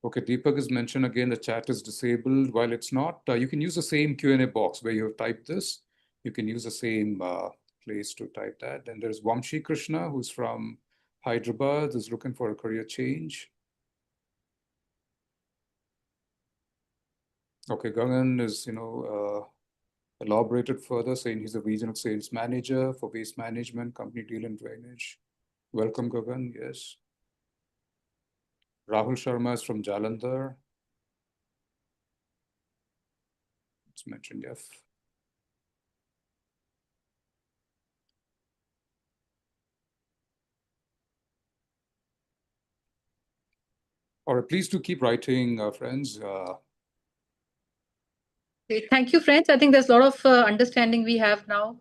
Okay, Deepak has mentioned again the chat is disabled. While it's not, you can use the same Q&A box where you have typed this. You can use the same place to type that. And there's Vamshi Krishna, who's from Hyderabad, is looking for a career change. Okay, Gagan is, elaborated further, saying he's a regional sales manager for waste management, company deal and drainage. Welcome, Gagan, yes. Rahul Sharma is from Jalandhar. It's mentioned, yes. All right, please do keep writing, friends. Great. Thank you, friends. I think there's a lot of understanding we have now.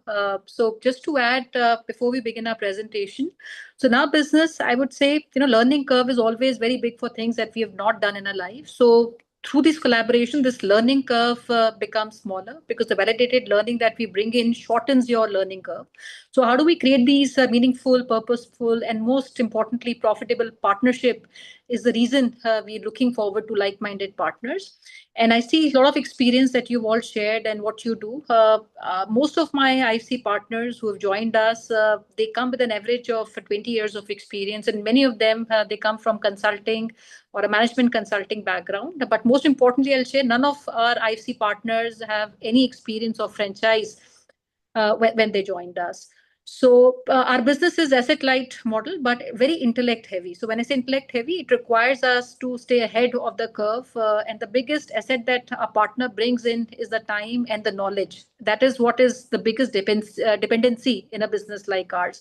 So just to add, before we begin our presentation, so in our business, I would say, learning curve is always very big for things that we have not done in our life. So through this collaboration, this learning curve becomes smaller because the validated learning that we bring in shortens your learning curve. So how do we create these meaningful, purposeful, and most importantly, profitable partnership is the reason we're looking forward to like-minded partners. And I see a lot of experience that you've all shared and what you do. Most of my IFC partners who have joined us, they come with an average of 20 years of experience, and many of them, they come from consulting or a management consulting background. But most importantly, I'll share none of our IFC partners have any experience of franchise when they joined us. So our business is asset light model, but very intellect heavy. So when I say intellect heavy, it requires us to stay ahead of the curve. And the biggest asset that a partner brings in is the time and the knowledge. That is what is the biggest dependency in a business like ours.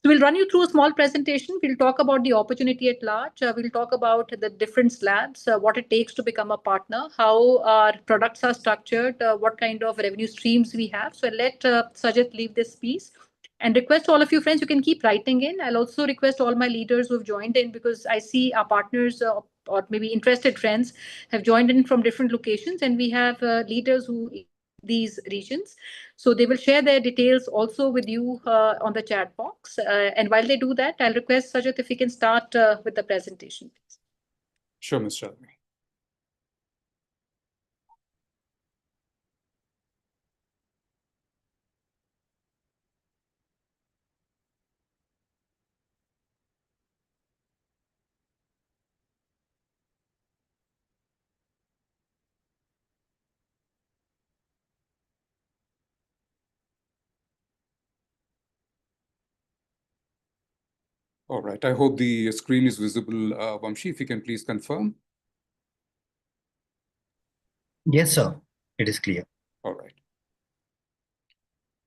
So we'll run you through a small presentation. We'll talk about the opportunity at large. We'll talk about the different slabs, what it takes to become a partner, how our products are structured, what kind of revenue streams we have. So I'll let Sajid leave this piece and request all of you friends, you can keep writing in. I'll also request all my leaders who have joined in, because I see our partners or maybe interested friends have joined in from different locations, and we have leaders who lead these regions. So they will share their details also with you on the chat box. And while they do that, I'll request Sajid if we can start with the presentation. Sure, Ms. Shalini. All right. I hope the screen is visible. Vamshi, if you can please confirm. Yes, sir. It is clear. All right.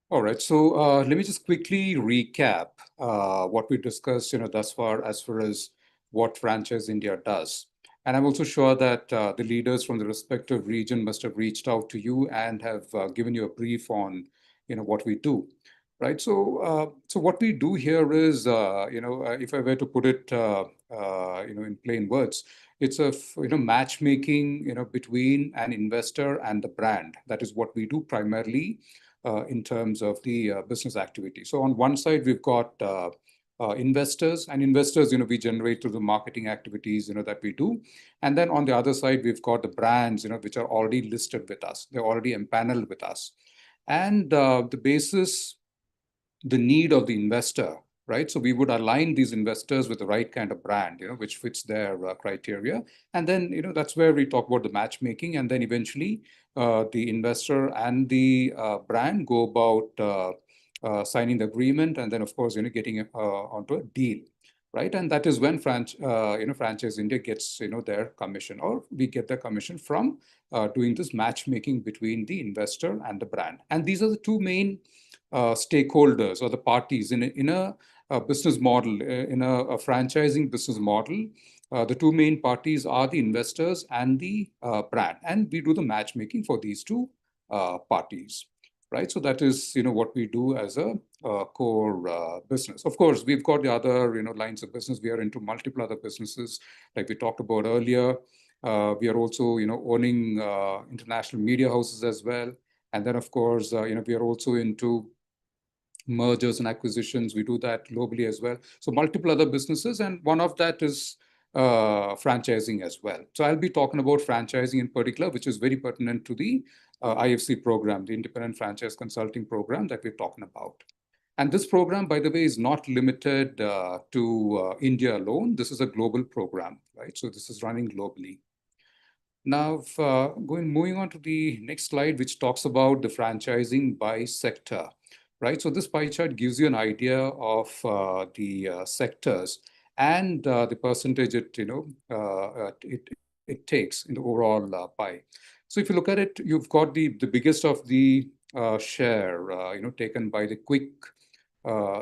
All right. So let me just quickly recap what we discussed, thus far as what Franchise India does. And I'm also sure that the leaders from the respective region must have reached out to you and have given you a brief on, what we do. Right. So what we do here is, if I were to put it, in plain words, it's a matchmaking, between an investor and the brand. That is what we do primarily in terms of the business activity. So on one side, we've got investors, and investors, we generate through the marketing activities, that we do. And then on the other side, we've got the brands, which are already listed with us. They're already empaneled with us. And the basis, the need of the investor, right? So we would align these investors with the right kind of brand, which fits their criteria. And then, that's where we talk about the matchmaking. And then eventually the investor and the brand go about signing the agreement. And then, of course, getting onto a deal, right? And that is when Franchise India gets, their commission, or we get the commission from doing this matchmaking between the investor and the brand. And these are the two main stakeholders or the parties in a business model, in a franchising business model. The two main parties are the investors and the brand, and we do the matchmaking for these two parties, right? So that is, what we do as a core business. Of course, we've got the other, lines of business. We are into multiple other businesses, like we talked about earlier. We are also, owning international media houses as well. And then, of course, we are also into mergers and acquisitions. We do that globally as well. So multiple other businesses, and one of that is franchising as well. So I'll be talking about franchising in particular, which is very pertinent to the IFC program, the Independent Franchise Consulting Program that we're talking about. And this program, by the way, is not limited to India alone. This is a global program, right? So this is running globally. Now, moving on to the next slide, which talks about the franchising by sector, right? So this pie chart gives you an idea of the sectors and the percentage it takes in the overall pie. So if you look at it, you've got the biggest of the share, taken by the quick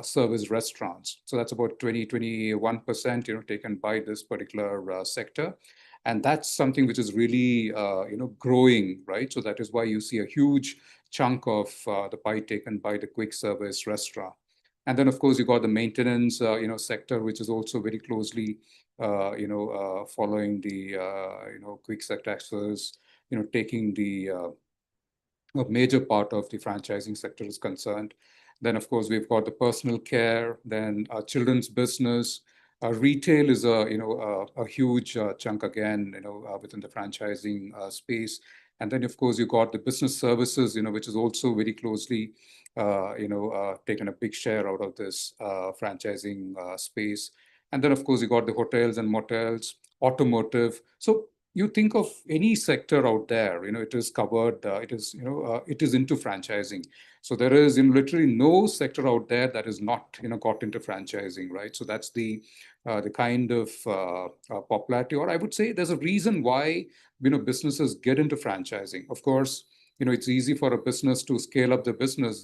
service restaurants. So that's about 21%, taken by this particular sector. And that's something which is really, growing, right? So that is why you see a huge chunk of the pie taken by the quick service restaurant. And then, of course, you got the maintenance, sector, which is also very closely, following the, quick sector access, taking the a major part of the franchising sector is concerned. Then, of course, we've got the personal care, then children's business, Retail is a huge chunk again, within the franchising space. And then, of course, you got the business services, which is also very closely, taken a big share out of this franchising space. And then, of course, you got the hotels and motels, automotive. So you think of any sector out there, it is covered, it is into franchising. So there is literally no sector out there that is not, got into franchising, right? So that's the kind of popularity, or I would say there's a reason why, businesses get into franchising. Of course, it's easy for a business to scale up the business,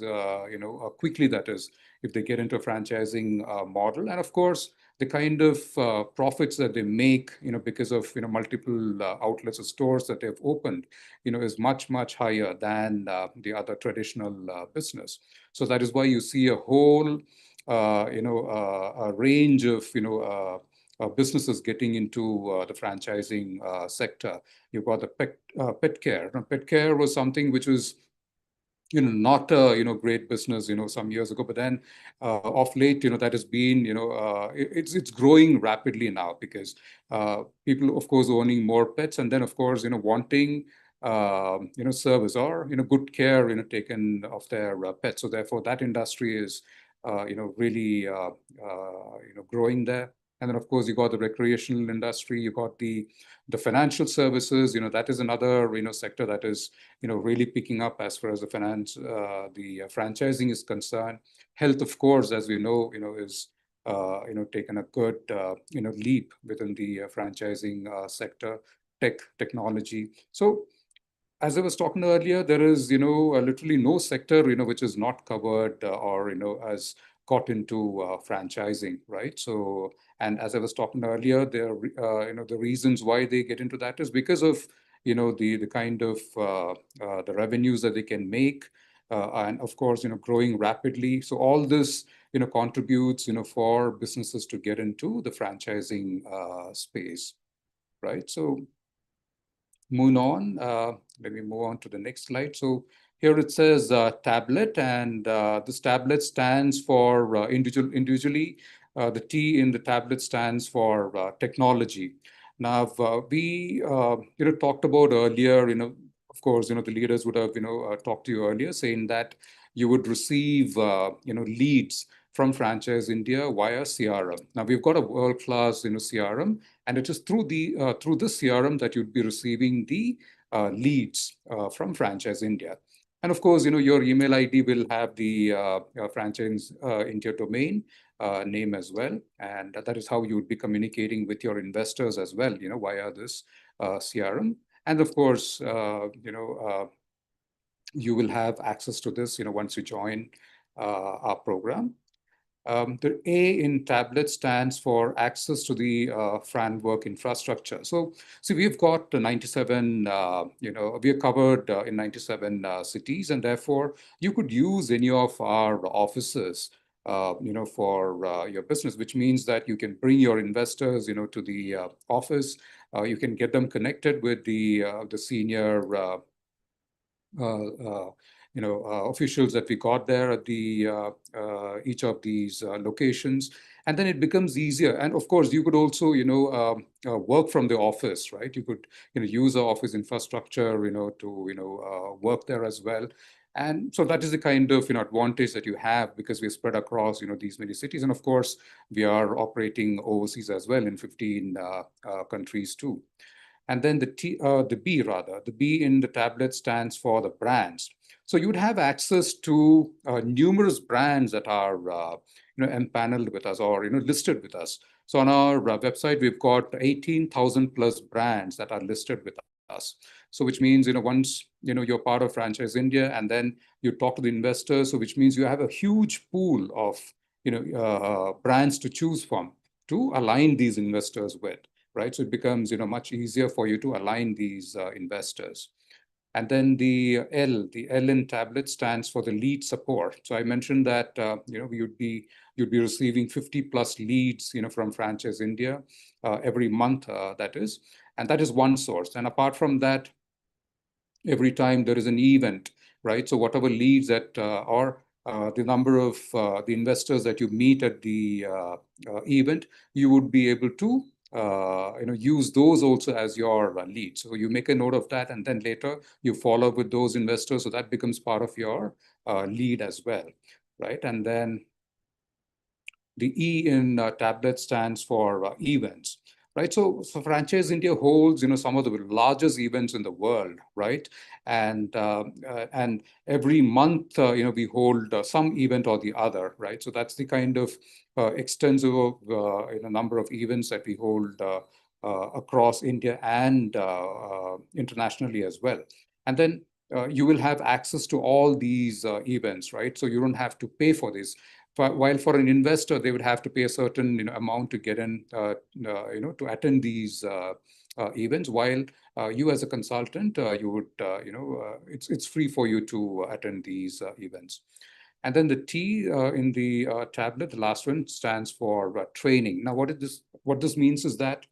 quickly, that is, if they get into a franchising model. And of course, the kind of profits that they make, because of, multiple outlets or stores that they've opened, is much, much higher than the other traditional business. So that is why you see a whole, a range of, businesses getting into the franchising sector. You've got the pet care. Now, pet care was something which was, not a, great business, some years ago, but then of late, that has been, it's growing rapidly now, because people, of course, owning more pets, and then, of course, wanting, service or, good care, taken of their pets. So therefore, that industry is, really, growing there. And then, of course, you got the recreational industry, you got the financial services, that is another, sector that is, really picking up as far as the franchising is concerned. Health, of course, as we know, is, taken a good, leap within the franchising sector, technology. So as I was talking earlier, there is, literally no sector, which is not covered or, has got into franchising, right? So, and as I was talking earlier, there, the reasons why they get into that is because of, the kind of the revenues that they can make, and of course, growing rapidly. So all this, contributes, for businesses to get into the franchising space, right? So moving on, let me move on to the next slide. So here it says tablet, and this tablet stands for individually. The T in the tablet stands for technology. Now, we talked about earlier, of course, the leaders would have, talked to you earlier, saying that you would receive, leads from Franchise India via CRM. Now, we've got a world-class, CRM, and it is through this CRM that you'd be receiving the leads from Franchise India. And of course, your email ID will have the Franchise India domain name as well. And that is how you would be communicating with your investors as well, via this CRM. And of course, you will have access to this, once you join our program. The A in tablet stands for access to the framework infrastructure. So we've got 97, we are covered in 97 cities, and therefore you could use any of our offices, for your business, which means that you can bring your investors, to the office. You can get them connected with the senior officials that we got there at the each of these locations, and then it becomes easier. And of course, you could also, work from the office, right? You could, use our office infrastructure, to work there as well. And so that is the kind of, advantage that you have, because we're spread across, these many cities. And of course, we are operating overseas as well in 15 countries too. And then the B in the tablet stands for the brands. So you'd have access to numerous brands that are, empaneled with us, or, listed with us. So on our website, we've got 18,000 plus brands that are listed with us. So which means, once, you're part of Franchise India, and then you talk to the investors, so which means you have a huge pool of, brands to choose from to align these investors with. Right? So it becomes, much easier for you to align these investors. And then the L in tablet stands for the lead support. So I mentioned that, you'd be receiving 50 plus leads, from Franchise India every month, that is. And that is one source. And apart from that, every time there is an event, right? So whatever leads that or the number of the investors that you meet at the event, you would be able to use those also as your lead. So you make a note of that, and then later you follow up with those investors, so that becomes part of your lead as well, right? And then the E in tablet stands for events, right? So Franchise India holds, some of the largest events in the world, right? And every month, we hold some event or the other, right? So that's the kind of extensive number of events that we hold across India and internationally as well. And then you will have access to all these events, right? So you don't have to pay for this. While for an investor, they would have to pay a certain amount to get in, to attend these events. While you as a consultant, you would, it's free for you to attend these events. And then the T in the tablet, the last one, stands for training. Now, what this means is that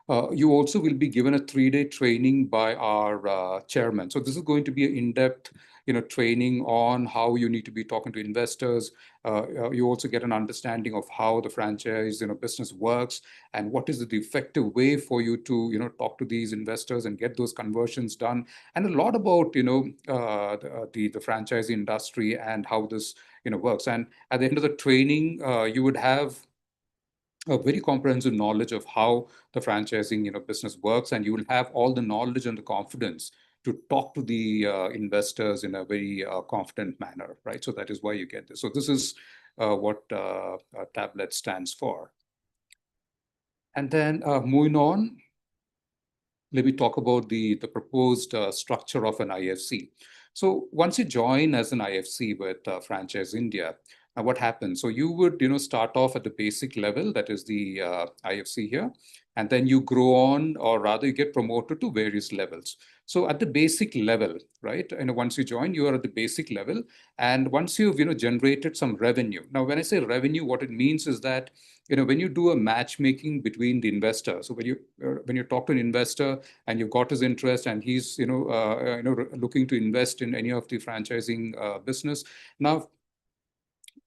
you also will be given a 3-day training by our chairman. So this is going to be an in-depth, training on how you need to be talking to investors. You also get an understanding of how the franchise, business works, and what is the effective way for you to, talk to these investors and get those conversions done, and a lot about, the franchise industry and how this, works. And at the end of the training, you would have a very comprehensive knowledge of how the franchising business works, and you will have all the knowledge and the confidence to talk to the investors in a very confident manner, right? So that is why you get this. So this is what tablet stands for. And then moving on, let me talk about the proposed structure of an IFC. So once you join as an IFC with Franchise India, what happens? So you would start off at the basic level, that is the IFC here, and then you grow on, or rather you get promoted to various levels. So at the basic level, right? Once you join, you are at the basic level, and once you've generated some revenue. Now, when I say revenue, what it means is that when you do a matchmaking between the investor, so when you talk to an investor and you've got his interest and he's looking to invest in any of the franchising business, now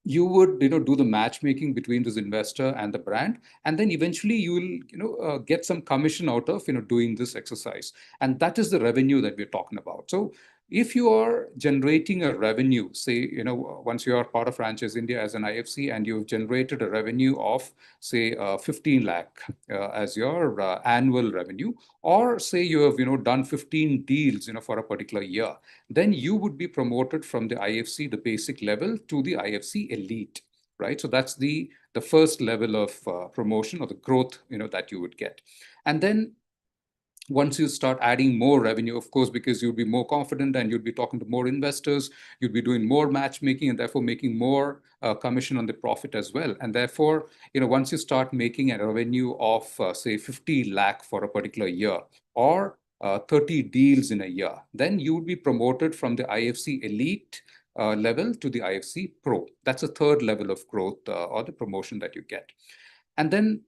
you would do the matchmaking between this investor and the brand, and then eventually you will get some commission out of doing this exercise, and that is the revenue that we're talking about. So if you are generating a revenue, say once you are part of Franchise India as an IFC and you've generated a revenue of say 15 lakh as your annual revenue, or say you have done 15 deals for a particular year, then you would be promoted from the IFC, the basic level, to the IFC elite, right? So that's the first level of promotion or the growth, that you would get. And then once you start adding more revenue, of course, because you'd be more confident and you'd be talking to more investors, you'd be doing more matchmaking and therefore making more commission on the profit as well. And therefore, once you start making a revenue of, say, 50 lakh for a particular year, or 30 deals in a year, then you would be promoted from the IFC elite level to the IFC pro. That's a third level of growth or the promotion that you get. And then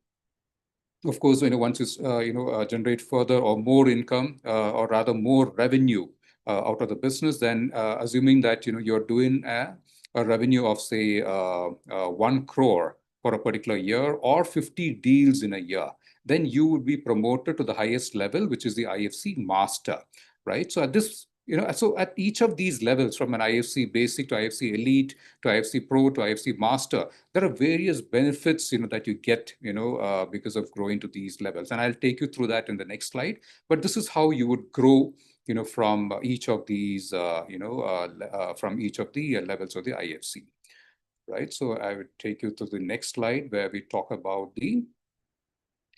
of course, once you generate further or more income, or rather more revenue out of the business, then assuming that you're doing a revenue of say 1 crore for a particular year, or 50 deals in a year, then you would be promoted to the highest level, which is the IFC master, right? So at this so at each of these levels, from an IFC basic to IFC elite to IFC pro to IFC master, there are various benefits that you get because of growing to these levels, and I'll take you through that in the next slide. But this is how you would grow from each of these from each of the levels of the IFC, right? So I would take you to the next slide where we talk about the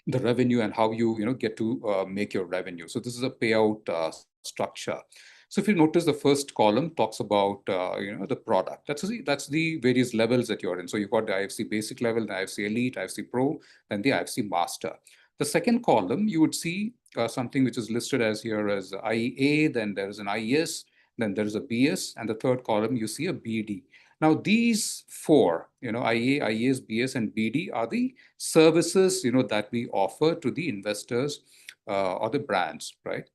revenue and how you get to make your revenue. So this is a payout structure. So if you notice, the first column talks about the product. That's the various levels that you're in. So you've got the IFC basic level, the IFC elite, IFC pro, then the IFC master. The second column, you would see something which is listed as here as IA, then there is an IS, then there is a BS, and the third column you see a BD. Now these four, IA, IS, BS, and BD are the services that we offer to the investors or the brands, right?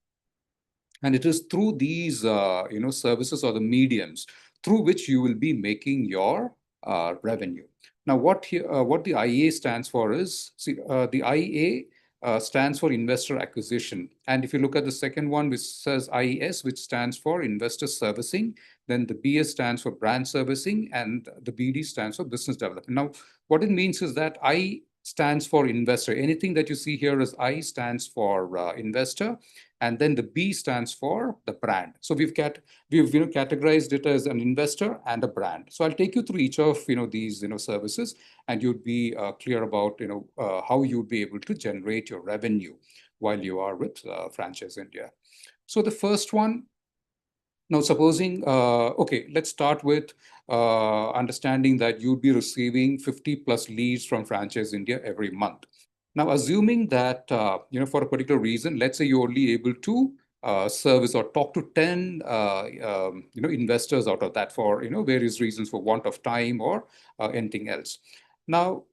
And it is through these services or the mediums through which you will be making your revenue. Now, what the IEA stands for is, see, the IEA stands for investor acquisition. And if you look at the second one, which says IES, which stands for investor servicing, then the BS stands for brand servicing, and the BD stands for business development. Now, what it means is that I stands for investor. Anything that you see here is I stands for investor, and then the B stands for the brand. So we've categorized it as an investor and a brand. So I'll take you through each of these services, and you'd be clear about how you'd be able to generate your revenue while you are with Franchise India. So the first one. Now, supposing, okay, let's start with understanding that you'd be receiving 50 plus leads from Franchise India every month. Now, assuming that, for a particular reason, let's say you're only able to service or talk to 10, investors out of that for, various reasons, for want of time or anything else. Now,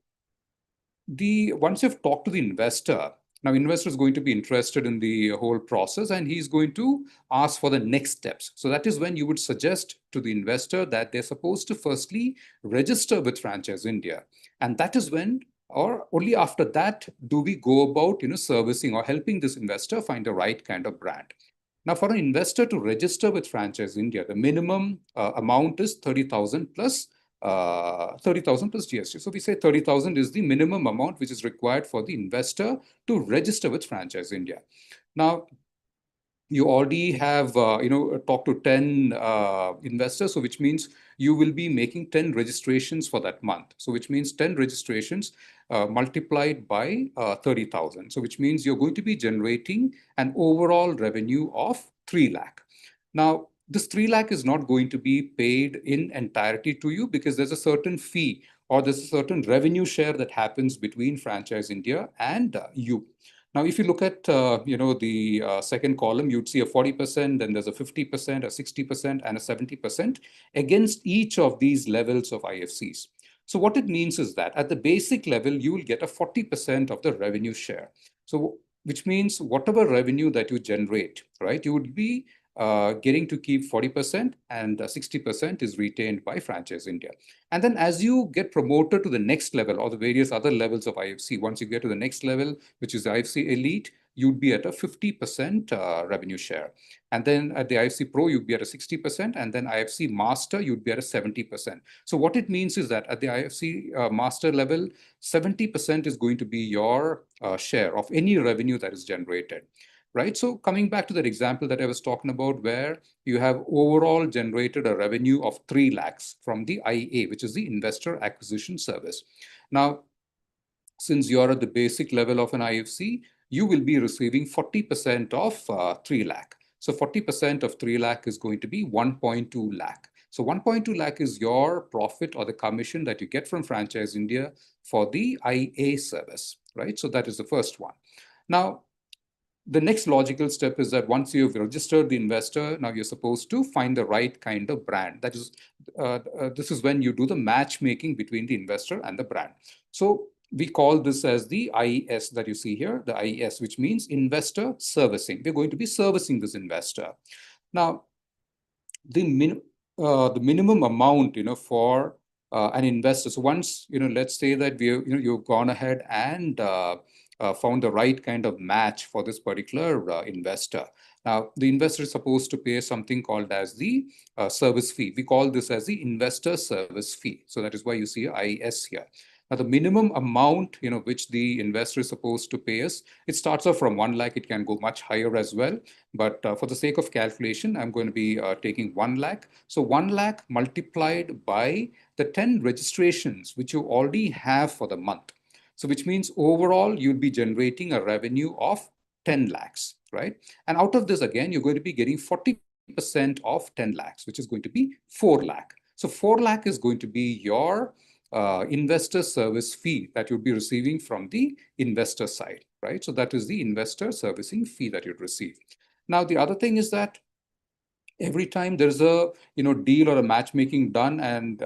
once you've talked to the investor, now investor is going to be interested in the whole process, and he's going to ask for the next steps. So that is when you would suggest to the investor that they're supposed to firstly register with Franchise India. And that is when, or only after that, do we go about servicing or helping this investor find the right kind of brand. Now, for an investor to register with Franchise India, the minimum amount is 30,000 plus 30,000 plus GST. So we say 30,000 is the minimum amount which is required for the investor to register with Franchise India. Now, you already have, talked to 10 investors, so which means you will be making 10 registrations for that month. So which means 10 registrations multiplied by 30,000. So which means you're going to be generating an overall revenue of 3 lakh. Now, this 3 lakh is not going to be paid in entirety to you, because there's a certain fee or there's a certain revenue share that happens between Franchise India and you. Now, if you look at the second column, you'd see a 40%, then there's a 50%, a 60%, and a 70% against each of these levels of IFCs. So what it means is that at the basic level, you will get a 40% of the revenue share. So which means whatever revenue that you generate, right, you would be getting to keep 40%, and 60% is retained by Franchise India. And then as you get promoted to the next level or the various other levels of IFC, once you get to the next level, which is the IFC Elite, you'd be at a 50% revenue share. And then at the IFC Pro, you'd be at a 60%. And then IFC Master, you'd be at a 70%. So what it means is that at the IFC Master level, 70% is going to be your share of any revenue that is generated. Right. So coming back to that example that I was talking about, where you have overall generated a revenue of 3 lakhs from the IA, which is the investor acquisition service. Now, since you're at the basic level of an IFC, you will be receiving 40% of 3 lakh. So 40% of 3 lakh is going to be 1.2 lakh. So 1.2 lakh is your profit or the commission that you get from Franchise India for the IA service, right? So that is the first one. Now, the next logical step is that once you've registered the investor, now you're supposed to find the right kind of brand. That is, this is when you do the matchmaking between the investor and the brand. So we call this as the IES that you see here, the IES, which means investor servicing. We're going to be servicing this investor. Now, the minimum amount, for an investor. So once, let's say that you've gone ahead and found the right kind of match for this particular investor. Now, the investor is supposed to pay something called as the service fee. We call this as the investor service fee. So that is why you see IS here. Now, the minimum amount, which the investor is supposed to pay us, it starts off from 1 lakh. It can go much higher as well. But for the sake of calculation, I'm going to be taking 1 lakh. So 1 lakh multiplied by the 10 registrations, which you already have for the month. So which means overall, you'll be generating a revenue of 10 lakhs, right? And out of this, again, you're going to be getting 40% of 10 lakhs, which is going to be 4 lakh. So 4 lakh is going to be your investor service fee that you'll be receiving from the investor side, right? So that is the investor servicing fee that you'd receive. Now, the other thing is that every time there's a deal or a matchmaking done, and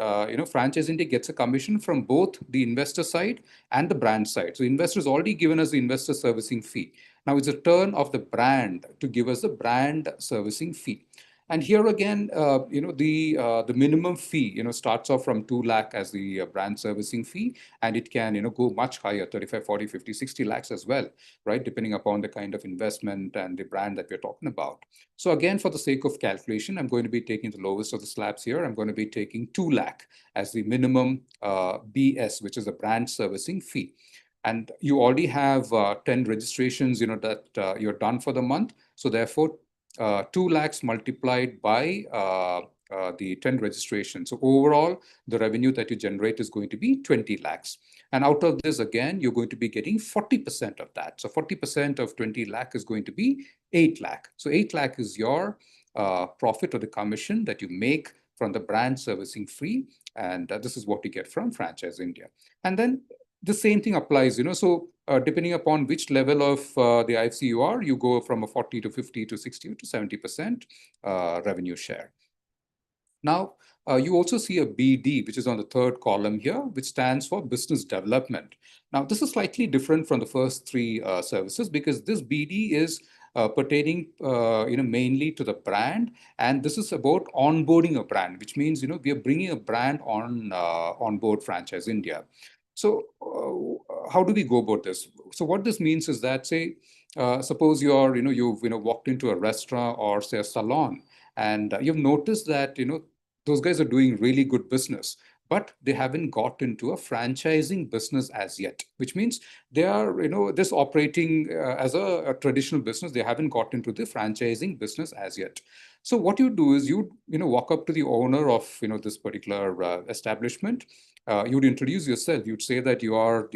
Franchise India gets a commission from both the investor side and the brand side. So investor has already given us the investor servicing fee. Now it's a turn of the brand to give us the brand servicing fee. And here again, the minimum fee, starts off from 2 lakh as the brand servicing fee, and it can, go much higher, 35, 40, 50, 60 lakhs as well, right? Depending upon the kind of investment and the brand that we're talking about. So again, for the sake of calculation, I'm going to be taking the lowest of the slabs here. I'm going to be taking 2 lakh as the minimum BS, which is the brand servicing fee. And you already have 10 registrations, that you're done for the month. So therefore, 2 lakhs multiplied by the 10 registrations. So overall, the revenue that you generate is going to be 20 lakhs. And out of this, again, you're going to be getting 40% of that. So 40% of 20 lakh is going to be 8 lakh. So 8 lakh is your profit or the commission that you make from the brand servicing fee. And this is what you get from Franchise India. And then the same thing applies, so depending upon which level of the IFC you are, you go from a 40 to 50 to 60 to 70% revenue share. Now, you also see a BD, which is on the third column here, which stands for business development. Now, this is slightly different from the first three services because this BD is pertaining, mainly to the brand, and this is about onboarding a brand, which means, we are bringing a brand on board Franchise India. So how do we go about this? So what this means is that, say, suppose you've walked into a restaurant or say a salon, and you've noticed that those guys are doing really good business, but they haven't got into a franchising business as yet, which means they are just operating as a traditional business. They haven't got into the franchising business as yet. So what you do is you walk up to the owner of this particular establishment. You'd introduce yourself. You'd say that you are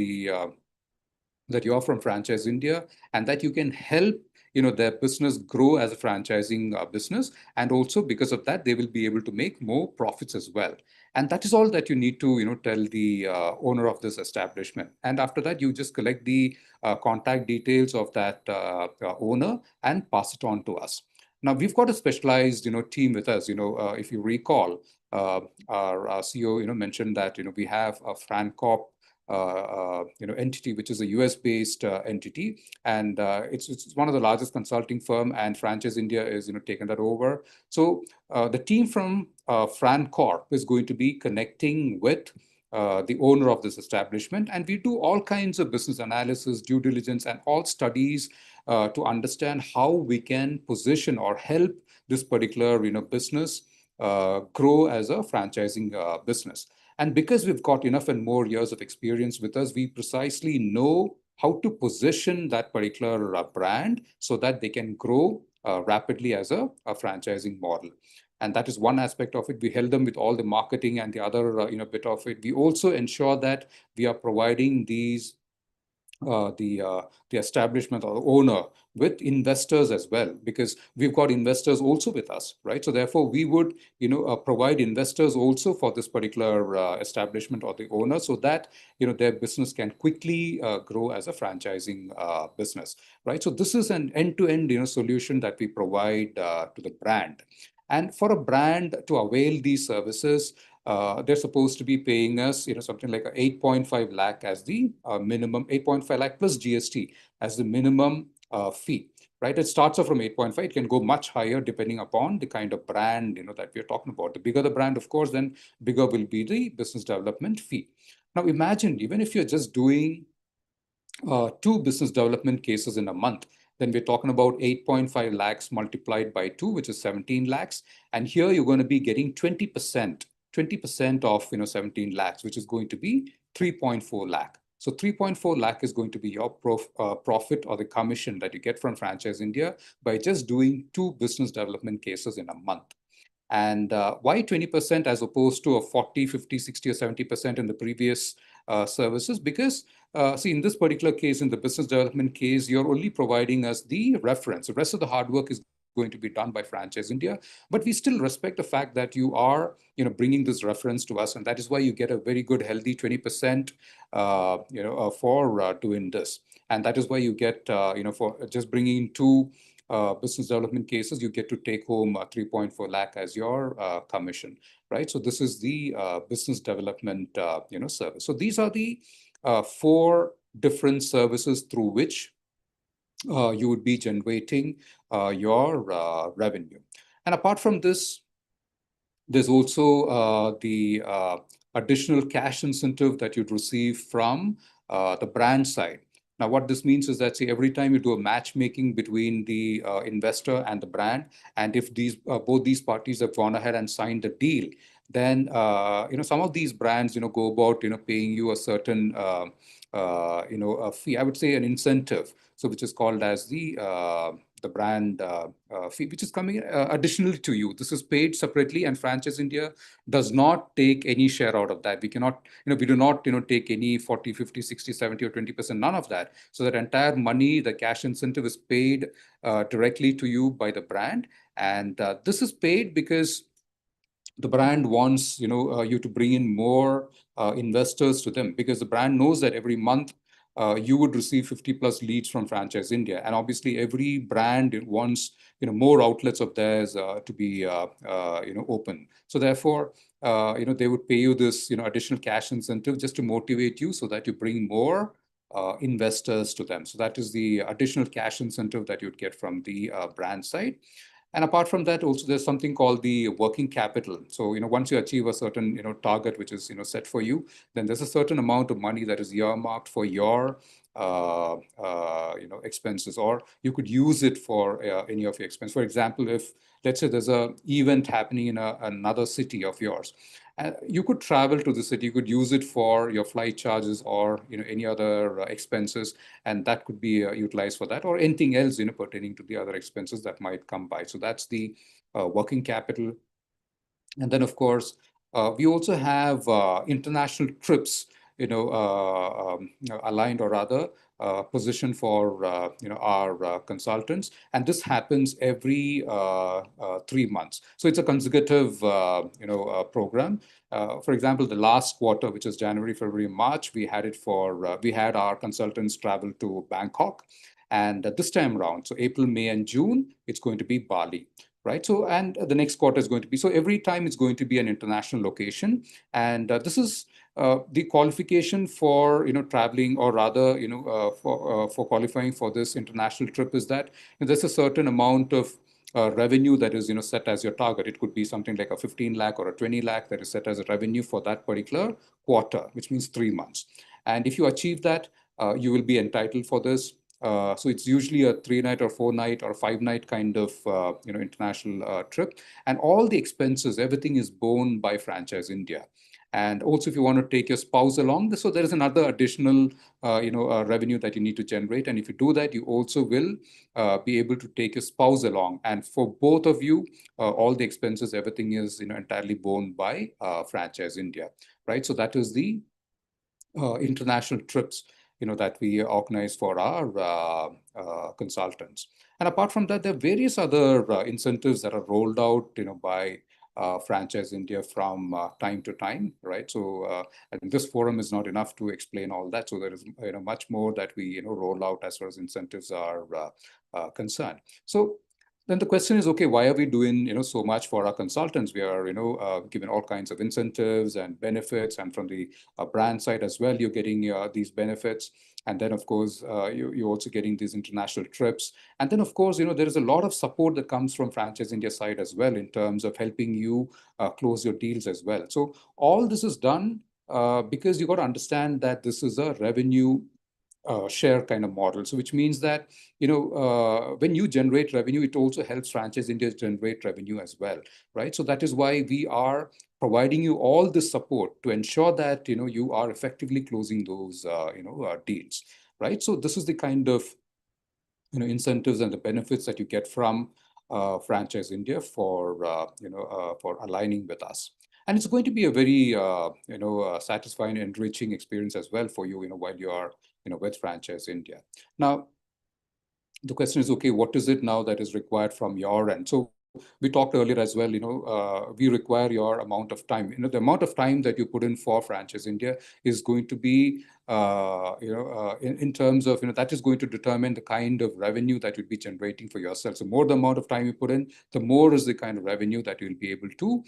from Franchise India, and that you can help their business grow as a franchising business, and also because of that they will be able to make more profits as well. And that is all that you need to tell the owner of this establishment. And after that, you just collect the contact details of that owner and pass it on to us. Now we've got a specialized team with us. If you recall, our CEO mentioned that we have a FranCorp entity, which is a US-based entity, and it's one of the largest consulting firm, and Franchise India is taken that over. So the team from FranCorp is going to be connecting with the owner of this establishment, and we do all kinds of business analysis, due diligence, and all studies to understand how we can position or help this particular business grow as a franchising business. And because we've got enough and more years of experience with us, we precisely know how to position that particular brand so that they can grow rapidly as a franchising model. And that is one aspect of it. We help them with all the marketing and the other bit of it. We also ensure that we are providing these the establishment or the owner with investors as well, because we've got investors also with us, right? So therefore, we would provide investors also for this particular establishment or the owner, so that their business can quickly grow as a franchising business, right? So this is an end-to-end solution that we provide to the brand. And for a brand to avail these services, they're supposed to be paying us, something like a 8.5 lakh as the minimum, 8.5 lakh plus GST as the minimum fee, right? It starts off from 8.5. It can go much higher depending upon the kind of brand, that we're talking about. The bigger the brand, of course, then bigger will be the business development fee. Now, imagine even if you're just doing 2 business development cases in a month, then we're talking about 8.5 lakhs multiplied by 2, which is 17 lakhs. And here you're going to be getting 20% of 17 lakhs, which is going to be 3.4 lakh. So 3.4 lakh is going to be your profit or the commission that you get from Franchise India by just doing 2 business development cases in a month. And why 20% as opposed to a 40, 50, 60, or 70% in the previous services? Because see, in this particular case, in the business development case, you're only providing us the reference. The rest of the hard work is going to be done by Franchise India, but we still respect the fact that you are, bringing this reference to us, and that is why you get a very good, healthy 20%, for doing this, and that is why you get, for just bringing 2 business development cases, you get to take home 3.4 lakh as your commission, right? So this is the business development, service. So these are the 4 different services through which you would be generating your revenue. And apart from this, there's also the additional cash incentive that you'd receive from the brand side. Now, what this means is that, say, every time you do a matchmaking between the investor and the brand, and if these both these parties have gone ahead and signed the deal, then some of these brands go about paying you a certain a fee. I would say an incentive, so which is called as the brand fee, which is coming additionally to you. This is paid separately, and Franchise India does not take any share out of that. We cannot, we do not, take any 40, 50, 60, 70, or 20%, none of that. So that entire money, the cash incentive is paid directly to you by the brand. And this is paid because the brand wants you to bring in more investors to them, because the brand knows that every month you would receive 50 plus leads from Franchise India, and obviously every brand wants more outlets of theirs to be open. So therefore, they would pay you this additional cash incentive just to motivate you, so that you bring more investors to them. So that is the additional cash incentive that you'd get from the brand side. And apart from that, also there's something called the working capital. So, once you achieve a certain, target, which is, set for you, then there's a certain amount of money that is earmarked for your, expenses, or you could use it for any of your expenses. For example, if, let's say, there's a event happening in another city of yours, you could travel to the city, you could use it for your flight charges, or any other expenses, and that could be utilized for that, or anything else pertaining to the other expenses that might come by. So that's the working capital. And then, of course, we also have international trips, aligned, or rather positioned for our consultants, and this happens every 3 months. So it's a consecutive program. For example, the last quarter, which is January, February, March, we had our consultants travel to Bangkok, and this time around, so April, May, and June, it's going to be Bali. Right. So, and the next quarter is going to be, so every time it's going to be an international location. And this is the qualification for, traveling, or rather, for qualifying for this international trip, is that there's a certain amount of revenue that is, set as your target. It could be something like a 15 lakh or a 20 lakh that is set as a revenue for that particular quarter, which means 3 months. And if you achieve that, you will be entitled for this. So it's usually a 3-night or 4-night or 5-night kind of international trip, and all the expenses, everything is borne by Franchise India. And also, if you want to take your spouse along, so there is another additional revenue that you need to generate. And if you do that, you also will be able to take your spouse along. And for both of you, all the expenses, everything is entirely borne by Franchise India, right? So that is the international trips that we organize for our consultants. And apart from that, there are various other incentives that are rolled out by Franchise India from time to time, right? So I think this forum is not enough to explain all that. So there is much more that we roll out as far as incentives are concerned. So then the question is, okay, why are we doing so much for our consultants? We are given all kinds of incentives and benefits, and from the brand side as well, you're getting these benefits. And then, of course, you're also getting these international trips. And then, of course, there is a lot of support that comes from Franchise India side as well, in terms of helping you close your deals as well. So all this is done because you got to understand that this is a revenue share kind of model. So which means that, when you generate revenue, it also helps Franchise India generate revenue as well, right? So that is why we are providing you all this support to ensure that, you are effectively closing those, deals, right? So this is the kind of, incentives and the benefits that you get from Franchise India for aligning with us. And it's going to be a very, satisfying and enriching experience as well for you, while you are, with Franchise India. Now, the question is, okay, what is it now that is required from your end? So we talked earlier as well, we require your amount of time. The amount of time that you put in for Franchise India is going to be, in terms of, that is going to determine the kind of revenue that you'll be generating for yourself. So more the amount of time you put in, the more is the kind of revenue that you'll be able to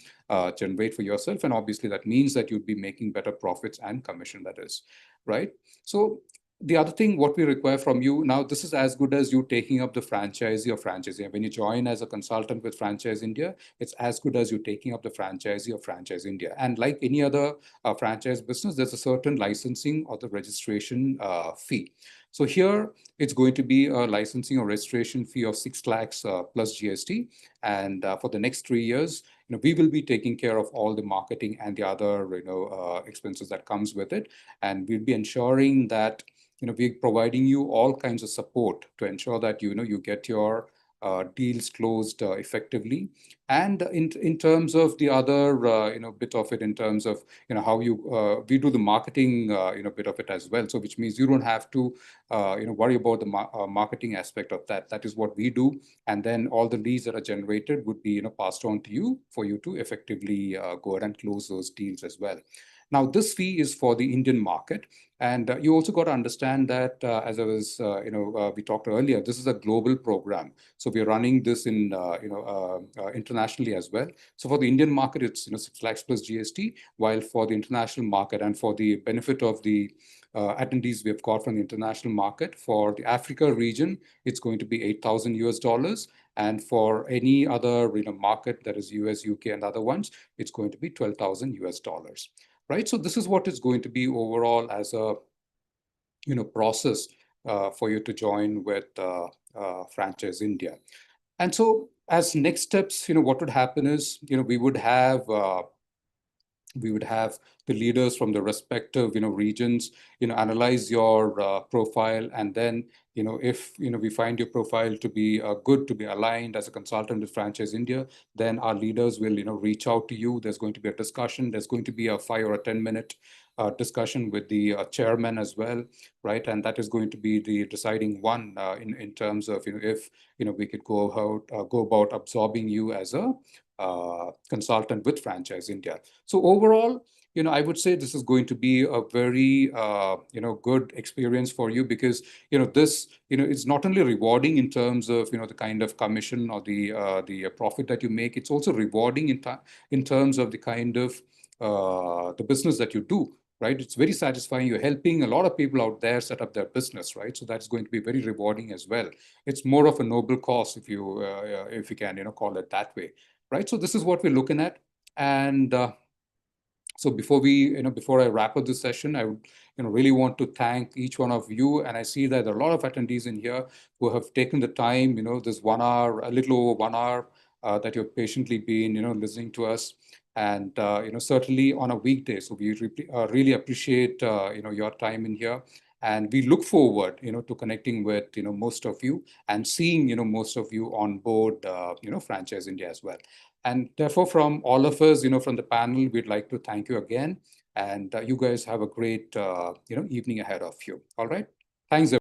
generate for yourself. And obviously that means that you'll be making better profits and commission, that is, right? So the other thing, what we require from you now, this is as good as you taking up the franchisee or franchisee. When you join as a consultant with Franchise India, it's as good as you taking up the franchisee or Franchise India. And like any other franchise business, there's a certain licensing or the registration fee. So here it's going to be a licensing or registration fee of 6 lakhs plus GST. And for the next 3 years, we will be taking care of all the marketing and the other, expenses that comes with it. And we'll be ensuring that we're providing you all kinds of support to ensure that you get your deals closed effectively. And in terms of the other bit of it, in terms of how we do the marketing bit of it as well. So which means you don't have to worry about the marketing aspect of that. That is what we do, and then all the leads that are generated would be passed on to you for you to effectively go ahead and close those deals as well. Now, this fee is for the Indian market. And you also got to understand that, as I was, we talked earlier, this is a global program. So we're running this in, internationally as well. So for the Indian market, it's 6 lakhs plus GST, while for the international market and for the benefit of the attendees we have got from the international market, for the Africa region, it's going to be 8,000 US dollars. And for any other market, that is US, UK, and other ones, it's going to be 12,000 US dollars. Right. So this is what is going to be overall as a process for you to join with Franchise India. And so as next steps, what would happen is we would have the leaders from the respective regions analyze your profile, and then if we find your profile to be good, to be aligned as a consultant with Franchise India, then our leaders will reach out to you. There's going to be a discussion. There's going to be a 5 or a 10-minute discussion with the chairman as well, right? And that is going to be the deciding one in terms of if we could go about absorbing you as a consultant with Franchise India. So overall, I would say this is going to be a very, good experience for you, because, this, it's not only rewarding in terms of, the kind of commission or the profit that you make. It's also rewarding in terms of the kind of the business that you do. Right, it's very satisfying. You're helping a lot of people out there set up their business, right? So that's going to be very rewarding as well. It's more of a noble cause, if you can, call it that way, right? So this is what we're looking at, and so before I wrap up this session, I would really want to thank each one of you. And I see that there are a lot of attendees in here who have taken the time, this 1 hour, a little over 1 hour, that you've patiently been, listening to us. And certainly on a weekday. So we really appreciate your time in here. And we look forward, to connecting with, most of you, and seeing, most of you on board, Franchise India as well. And therefore, from all of us, from the panel, we'd like to thank you again. And you guys have a great, evening ahead of you. All right. Thanks, everyone.